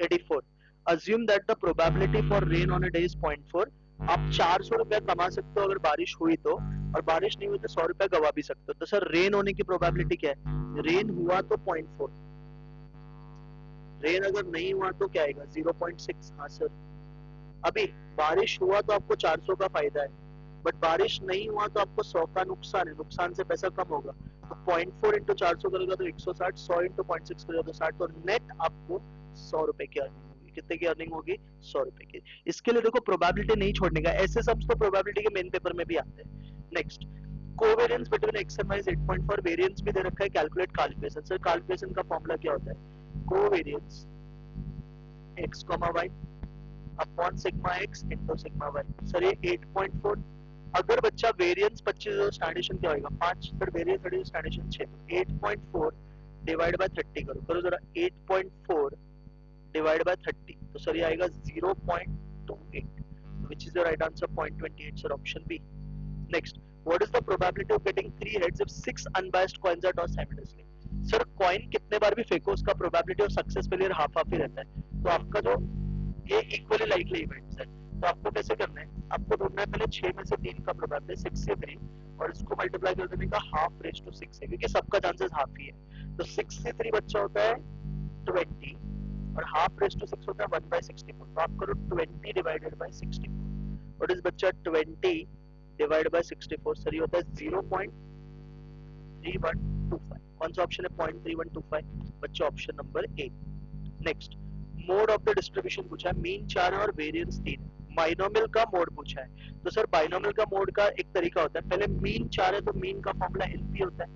84 assume that the probability for rain on a day is 0.4। आप 400 रुपया कमा सकते हो अगर बारिश हुई तो, और बारिश नहीं हुई तो 100 रुपया गवा भी सकते हो। तो सर रेन होने की प्रोबेबिलिटी क्या है, रेन हुआ तो 0.4, रेन अगर नहीं हुआ तो क्या आएगा 0.6। हाँ सर, अभी बारिश हुआ तो आपको 400 का फायदा है, बट बारिश नहीं हुआ तो आपको 100 का नुकसान है, नुकसान से पैसा कम होगा, तो 0.4 इंटू 400 करेगा तो 160, 100 इंटू 0.6 करेगा तो 60, तो नेट आपको 100 रुपए की अर्निंग होगी। कितने की अर्निंग होगी, 100 रुपए की। इसके लिए देखो प्रोबेबिलिटी नहीं छोड़ने का, ऐसे सब तो प्रोबेबिलिटी के मेन पेपर में भी आते हैं। Next covariance between X and Y is 8.4, variance भी दे रखा है, कैलकुलेट कैलकुलेशन। सर कैलकुलेशन का फॉर्मूला क्या होता है, covariance x, y upon sigma x into sigma y। Sir ये 8.4 अगर बच्चा वेरिएंस 25 स्टैंडर्ड क्या होगा 5 फिर वेरिएंस 30 स्टैंडर्ड 6 8.4 डिवाइड बाय 30 करो करो जरा 8.4 डिवाइड बाय 30 तो सर ये आएगा 0.28 which is the right answer 0.28 sir option B. Next, what is the probability of getting 3 heads if 6 unbiased coins are tossed simultaneously? Sir coin कितने बार भी फेंको उसका probability of success failure half half ही रहता है तो आपका जो ये इक्वली लाइकली इवेंट्स है तो आपको कैसे करना है आपको ढूंढना है पहले 6 में से 3 का प्रोबेबिलिटी 6 से 3 और इसको मल्टीप्लाई कर देने का हाफ रेज टू 6 है क्योंकि सबका चांसेस हाफ ही है तो 6 से 3 बच्चा होता है 20 और हाफ रेज टू 6 होता है 1/64 तो आप करो 20 डिवाइडेड बाय 64 व्हाट इज बच्चा 20 डिवाइड बाय 64 सर ये होता है 0.3125 कौन सा ऑप्शन है 0.3125 बच्चा option number A. Next mode of the distribution पूछा है मीन 4 है और वेरिएंस 3 है बाइनोमियल का मोड पूछा है तो सर बाइनोमियल का मोड का एक तरीका होता है पहले मीन 4 है तो मीन का फॉर्मूला एनपी होता है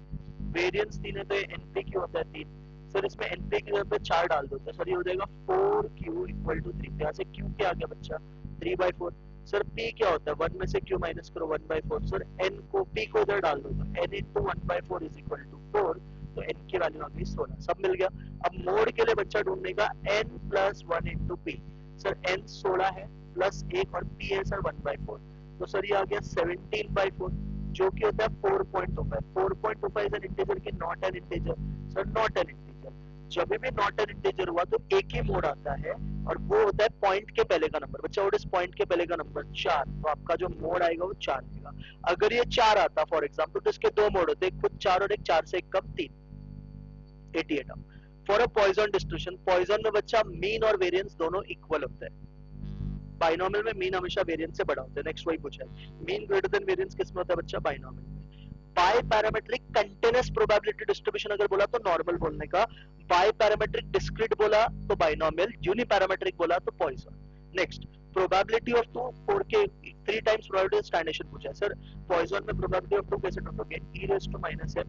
वेरिएंस 3 है तो ये एनपी क्यू होता है 3 सर इसमें एनपी की जगह पे 4 डाल दो तो सर ये हो जाएगा 4q इक्वल टू 3 यहाँ से q क्या आ गया बच्चा 3/4 सर p क्या होता है 1 में से q माइनस करो 1/4 सर n को p को इधर डाल दो तो n into 1/4 is equal to 4 तो n की वैल्यू आ गई 16 सब मिल गया अब मोड के लिए बच्चा ढूंढने का n plus 1 into p sir n 16 है प्लस 1 और p है सर 1/4 तो सर ये आ गया 17/4 जो कि होता है 4.25 4.25 इज एन इंटीजर की not an integer sir not an integer जब भी नॉट एन इंटीजर हुआ तो एक ही मोड आता है और वो होता है पॉइंट के पहले का नंबर बच्चा व्हाट इज पॉइंट के पहले का नंबर 4 तो आपका जो मोड आएगा वो 4 आएगा अगर ये 4 आता फॉर एग्जांपल तो इसके दो मोड होते हैं खुद 4 और एक 4 से एक कम 3 88 for a Poisson distribution Poisson में बच्चा मीन और वेरिएंस दोनों इक्वल होते हैं बाइनोमियल में मीन हमेशा वेरिएंस से बड़ा होता है नेक्स्ट वही पूछा है मीन ग्रेटर देन वेरिएंस किस में होता है बच्चा बाइनोमियल में biparametric continuous probability distribution अगर बोला तो नॉर्मल बोलने का बाय पैरामेट्रिक डिस्क्रीट बोला तो बाइनोमियल यूनि पैरामेट्रिक बोला तो पॉइजन नेक्स्ट प्रोबेबिलिटी ऑफ 2 4 के 3 टाइम्स प्रोबेबिलिटी ऑफ स्टैंडर्ड पूछा है सर पॉइजन में प्रोबेबिलिटी ऑफ 2 कैसे ढूंढोगे e raised to minus m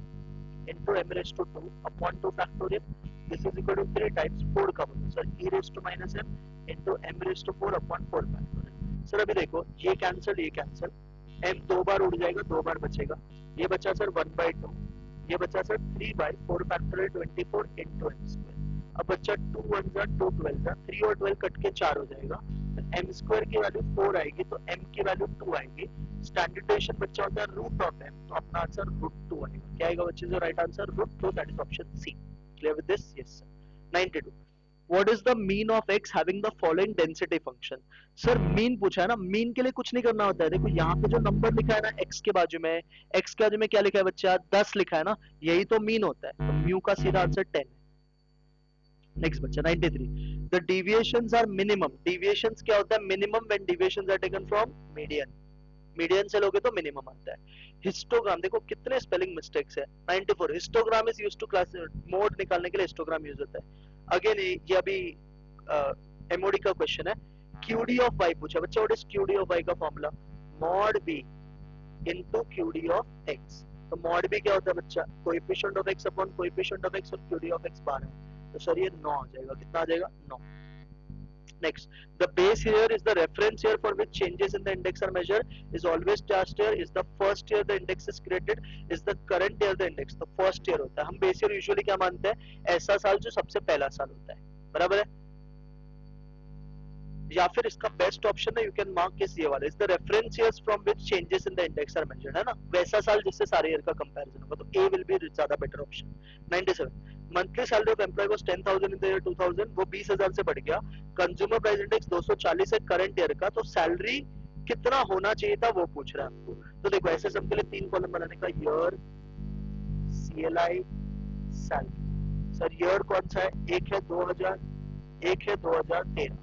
into m raised to 2 upon 2 factorial this is equal to 3 times 4 का बोलो sir e raised to minus m into m raised to 4 upon 4 factorial sir अभी देखो ये cancel m 2 बार उड़ जाएगा 2 बार बचेगा ये बचा सर 1/2 ये बचा sir 3/4 factorial 24 into m square अब बच्चा 2 1 जा 2 12 जा 3 और 12 कट के 4 हो जाएगा m स्क्वायर की वैल्यू 4 आएगी तो m की वैल्यू 2 आएगी स्टैंडर्ड डेविएशन बच्चा होता है रूट ऑफ m तो अपना आंसर √2 आएगा क्या आएगा बच्चे जो right answer √2 that is option C clear with this yes sir 92 What is the mean of x having the following density function? Sir mean पूछा है ना मीन के लिए कुछ नहीं करना होता है देखो यहाँ पे जो नंबर लिखा है ना x के बाजू में x के बाजू में क्या लिखा है बच्चा 10 लिखा है ना यही तो मीन होता है तो म्यू का सीधा आंसर 10 है नेक्स्ट बच्चा 93 the deviations are minimum deviations क्या होता है minimum when deviations are taken from median median से लोगे तो मिनिमम आता है हिस्टोग्राम देखो कितने स्पेलिंग मिस्टेक्स है 94 histogram is used to class mode निकालने के लिए हिस्टोग्राम यूज होता है अगेन ये अभी एमओडी का क्वेश्चन है क्यूडी ऑफ y पूछा बच्चा what is QD of y का formula mod b into QD of x तो मॉड b क्या होता है बच्चा coefficient of x upon coefficient of x और क्यूडी ऑफ x 12 है तो सर ये 9 आ जाएगा कितना आ जाएगा 9 Next, the base here is the reference year for which changes in the index are measured. Is always last year. Is the first year the index is created. Is the current year the index. The first year होता है. हम base year usually क्या मानते हैं? ऐसा साल जो सबसे पहला साल होता है. बराबर है? या फिर इसका बेस्ट ऑप्शन है यू कैन मार्क इस ये वाला is the reference years from which changes in the index are mentioned है ना वैसा साल जिससे सारे ईयर का कंपैरिजन होगा तो ए विल बी ज्यादा better option 97 monthly salary of employ was 10000 in the year 2000 वो 20000 से बढ़ गया कंज्यूमर प्राइस इंडेक्स 240 है करंट ईयर का तो सैलरी कितना होना चाहिए था वो पूछ रहा है आपको तो देखो ऐसे सब के लिए 3 कॉलम बनाने का year CLI salary sir year कौन सा है एक है 2000 एक है 2013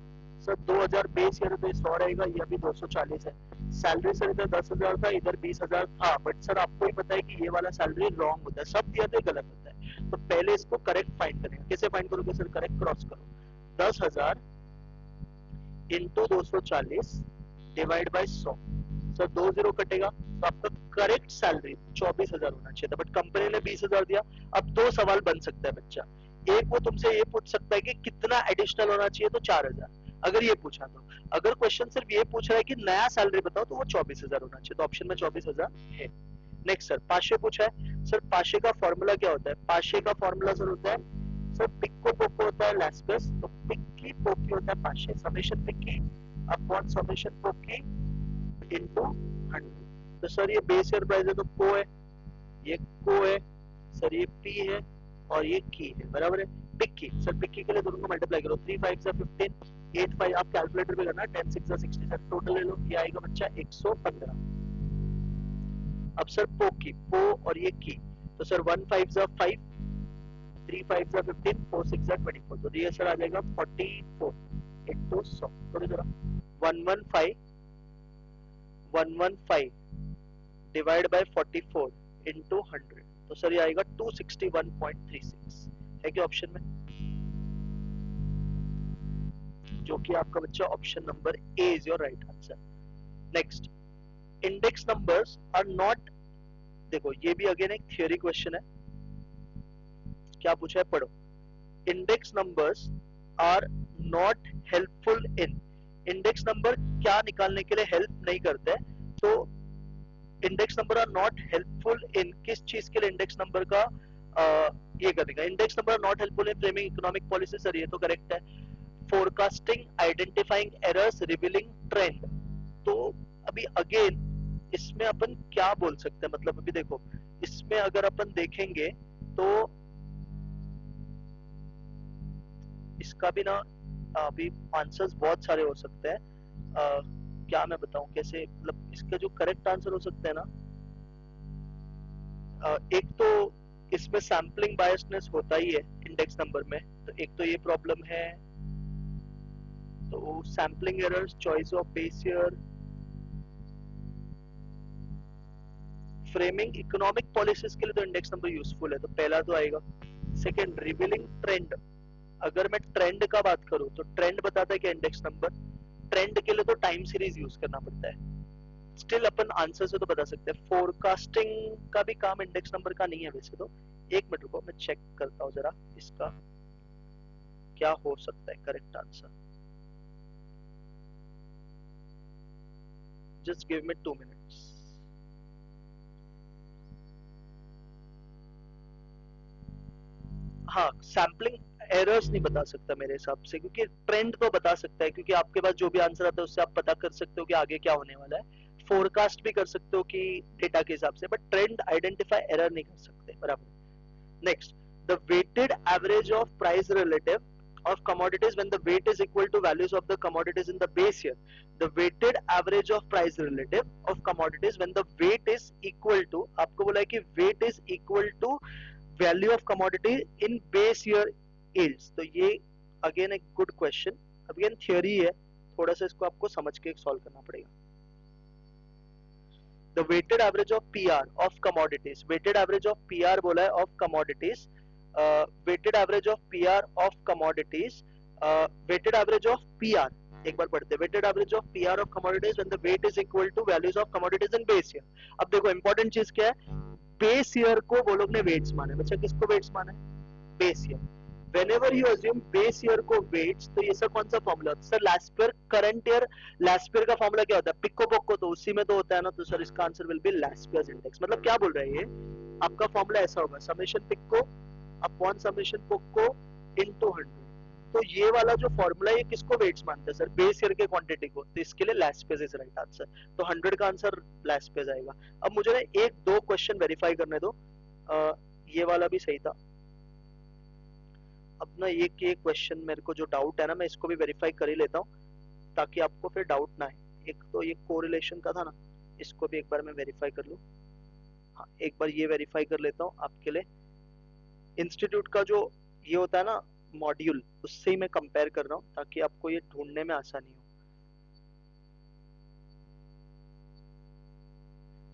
सर 2000 बेस ईयर तो 100 रहेगा ये अभी 240 है सैलरी सर इधर 10,000 था इधर 20,000 था बट सर आपको ही पता है कि ये वाला सैलरी रॉन्ग होता है सब दिया तो गलत होता है तो पहले इसको करेक्ट फाइंड करेंगे कैसे फाइंड करोगे सर करेक्ट क्रॉस करो 10,000 into 240 divide by 100 sir 2 zero कटेगा तो आपका करेक्ट सैलरी 24,000 होना चाहिए था बट कंपनी ने 20,000 दिया अब दो सवाल बन सकता है बच्चा एक वो तुमसे ये पूछ सकता है कि कितना एडिशनल होना चाहिए तो 4,000 अगर ये पूछा तो, अगर क्वेश्चन सिर्फ ये पूछ रहा है कि नया सैलरी बताओ तो वो 24,000 होना चाहिए, तो ऑप्शन में 24,000 है। नेक्स्ट सर पाशे पूछा है, सर पाशे का फॉर्मूला क्या होता है? पाशे का फॉर्मूला सर होता है, सर पिक्को पोको होता है लैस्कस, तो पिक्की पोकी होता है पाशे, summation पिक्की upon summation poke into 100। तो सर ये बेस ईयर प्राइस है तो को है, ये को है सर, ये पी है और ये की है, बराबर है। पिक्की सर, पिक्की के लिए दोनों को मल्टीप्लाई करो, 3 5 से 15, 8 5 आप कैलकुलेटर पे करना, 10 6 से 60 सर टोटल ले लो, ये आएगा बच्चा 115। अब सर पो की, पो और ये की, तो सर 1 5 से 5, 3 5 से 15, 4 6 से 24, तो ये सर आ जाएगा 44 इनटू 100, थोड़ी जरा 115 115 डिवाइड बाय 44 इनटू 100, तो सर ये आएगा 261.36 है कि ऑप्शन में, जो कि आपका बच्चा option number A is your right answer. Next, index numbers are not, देखो ये भी अगेन एक थियोरी क्वेश्चन है, क्या पूछा है पढ़ो। Index numbers are not helpful in, index number क्या निकालने के लिए हेल्प नहीं करते हैं, तो index number are not helpful in, किस चीज के लिए इंडेक्स नंबर का ये करेगा, index number are not helpful in framing economic policy, sir ये तो करेक्ट है। Forecasting, identifying errors, revealing trend, तो अभी अगेन इसमें अपन क्या बोल सकते हैं, मतलब अभी देखो इसमें अगर अपन देखेंगे तो इसका भी ना अभी आंसर्स बहुत सारे हो सकते हैं, क्या मैं बताऊं कैसे, मतलब इसका जो करेक्ट आंसर हो सकते हैं ना, एक तो इसमें सैम्पलिंग बायसनेस होता ही है इंडेक्स नंबर में, तो एक तो ये प्रॉब्लम है, तो sampling errors, choice of base year, framing economic policies के लिए तो इंडेक्स नंबर यूजफुल है, तो पहला तो आएगा। सेकंड, रिवीलिंग ट्रेंड, अगर मैं ट्रेंड का बात करूं तो ट्रेंड बताता है कि इंडेक्स नंबर, ट्रेंड के लिए तो टाइम सीरीज यूज करना पड़ता है, स्टिल अपन आंसर से तो बता सकते हैं। फोरकास्टिंग का भी काम इंडेक्स नंबर का नहीं है वैसे तो, एक मिनट रुको मैं चेक करता हूँ जरा इसका क्या हो सकता है correct answer, just give me 2 minutes. हाँ, सैम्पलिंग एरर्स नहीं बता सकता मेरे हिसाब से, क्योंकि ट्रेंड तो बता सकता है, क्योंकि आपके पास जो भी आंसर आता है उससे आप पता कर सकते हो कि आगे क्या होने वाला है, फोरकास्ट भी कर सकते हो कि डेटा के हिसाब से, बट ट्रेंड आइडेंटिफाई एरर नहीं कर सकते, बराबर। Next, the weighted average of price relative of commodities when the weight is equal to values of the commodities in the base year, the weighted average of price relative of commodities when the weight is equal to, आपको बोला है कि weight is equal to value of commodity in base year yields, तो ये again एक good question, again theory है, थोड़ा सा इसको आपको समझ के सॉल्व करना पड़ेगा। The weighted average of PR of commodities, weighted average of PR बोला है of commodities, weighted average of PR of commodities, weighted average of PR, एक बार पढ़ते, weighted average of PR of commodities when the weight is equal to values of commodities in base year. अब देखो important चीज क्या है, base year को वो लोग ने वेट्स माने, बच्चा किसको वेट्स माना है, base year. whenever you assume base year को weights, तो ये सर कौन सा फॉर्मूला होता है, sir last year current year, last year का फॉर्मूला क्या होता है, पिको पोको, तो उसी में तो होता है ना, तो सर इसका answer will B last year index. मतलब क्या बोल रहा है ये, आपका फॉर्मूला ऐसा होगा, समेशन पिको अपॉन समेशन पोको इनटू 100, तो ये वाला जो फॉर्मूला ये किसको वेट्स मानता है सर, बेस ईयर के क्वांटिटी को, तो इसके लिए last page is right answer, तो 100 का आंसर लास्ट पेज आएगा। अब मुझे ना एक दो क्वेश्चन वेरीफाई करने दो, ये वाला भी सही था, अब ना ये क्वेश्चन मेरे को जो डाउट है ना, मैं इसको भी वेरीफाई कर ही लेता हूँ ताकि आपको फिर डाउट ना आए। एक तो ये कोरिलेशन का था ना, इसको भी एक बार मैं वेरीफाई कर लूँ, हाँ एक बार ये वेरीफाई कर लेता हूँ आपके लिए। इंस्टीट्यूट का जो ये होता है ना मॉड्यूल, उससे ही मैं कंपेयर कर रहा हूँ ताकि आपको ये ढूंढने में आसानी हो।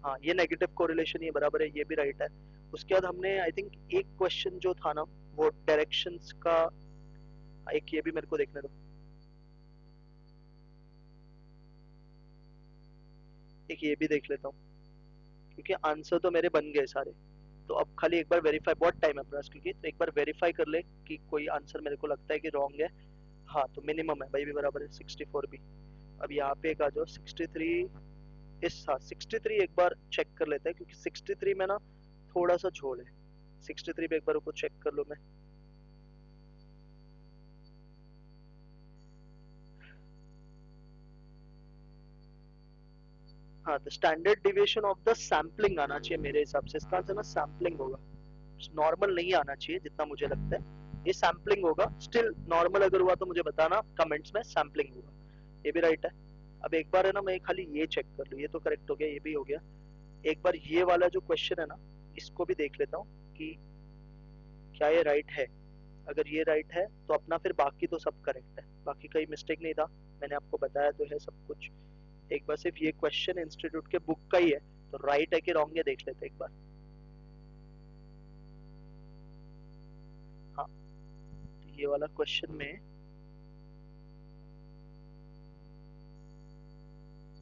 हाँ ये नेगेटिव कोरिलेशन ये बराबर है, ये भी राइट है। उसके बाद हमने आई थिंक एक क्वेश्चन जो था ना वो डायरेक्शंस का, एक ये भी मेरे को देखने दो, एक ये भी देख लेता हूँ, क्योंकि आंसर तो मेरे बन गए सारे, तो अब खाली एक बार वेरीफाई, बहुत टाइम है अपने पास क्योंकि, तो एक बार वेरीफाई कर ले कि कोई आंसर मेरे को लगता है कि रॉन्ग है। हाँ तो मिनिमम है भाई, भी बराबर है 64 भी। अब यहाँ पे एक आ जाओ 63, इस हाँ 63 एक बार चेक कर लेते हैं, क्योंकि 63 में ना थोड़ा सा झोल है। 63 पे एक बार को चेक कर लो मैं। हाँ the standard deviation of the sampling आना चाहिए मेरे हिसाब से, इसका आंसर ना सैम्पलिंग होगा, नॉर्मल नहीं आना चाहिए जितना मुझे लगता है। ये सैम्पलिंग होगा, स्टिल नॉर्मल अगर हुआ तो मुझे बताना कमेंट्स में, सैम्पलिंग होगा। ये भी राइट है। अब एक बार है ना मैं खाली ये चेक कर लूँ, ये तो करेक्ट हो गया, ये भी हो गया। एक बार ये वाला जो क्वेश्चन है ना, इसको भी देख लेता हूँ कि क्या ये राइट है। अगर ये राइट है तो अपना फिर बाकी तो सब करेक्ट है, बाकी कहीं मिस्टेक नहीं था, मैंने आपको बताया तो है सब कुछ। एक बार सिर्फ ये क्वेश्चन इंस्टीट्यूट के बुक का ही है, तो राइट है कि रॉन्ग है देख लेते एक बार। हाँ तो ये वाला क्वेश्चन में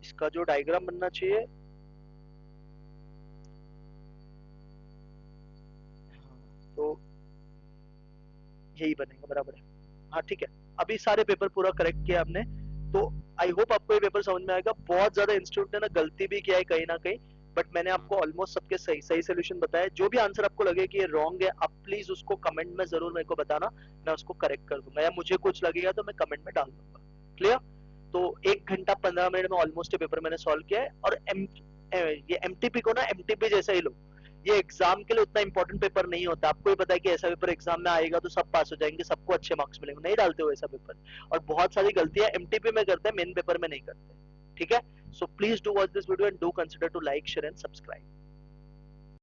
इसका जो डायग्राम बनना चाहिए, हाँ, तो यही बनेगा, बराबर है। हाँ ठीक है। अभी सारे पेपर पूरा करेक्ट किया आपने, तो आई होप आपको ये पेपर समझ में आएगा। बहुत ज्यादा इंस्टीट्यूट ने ना गलती भी किया है कहीं ना कहीं, बट मैंने आपको ऑलमोस्ट सबके सही सही सोल्यूशन बताया। जो भी आंसर आपको लगे कि ये रॉन्ग है, आप प्लीज उसको कमेंट में जरूर मेरे को बताना, मैं उसको करेक्ट कर दूंगा, या मुझे कुछ लगेगा तो मैं कमेंट में डाल दूंगा। क्लियर? तो 1 घंटा 15 मिनट में ऑलमोस्ट ये पेपर मैंने सॉल्व किया है। और ये एमटीपी को ना एमटीपी जैसा ही लो, ये एग्जाम के लिए उतना इंपॉर्टेंट पेपर नहीं होता। आपको ही पता है कि ऐसा पेपर एग्जाम में आएगा तो सब पास हो जाएंगे, सबको अच्छे मार्क्स मिलेंगे, नहीं डालते हो ऐसा पेपर। और बहुत सारी गलतियां एमटीपी में करते हैं, मेन पेपर में नहीं करते। ठीक है? So please do watch this video and do consider to like share and subscribe.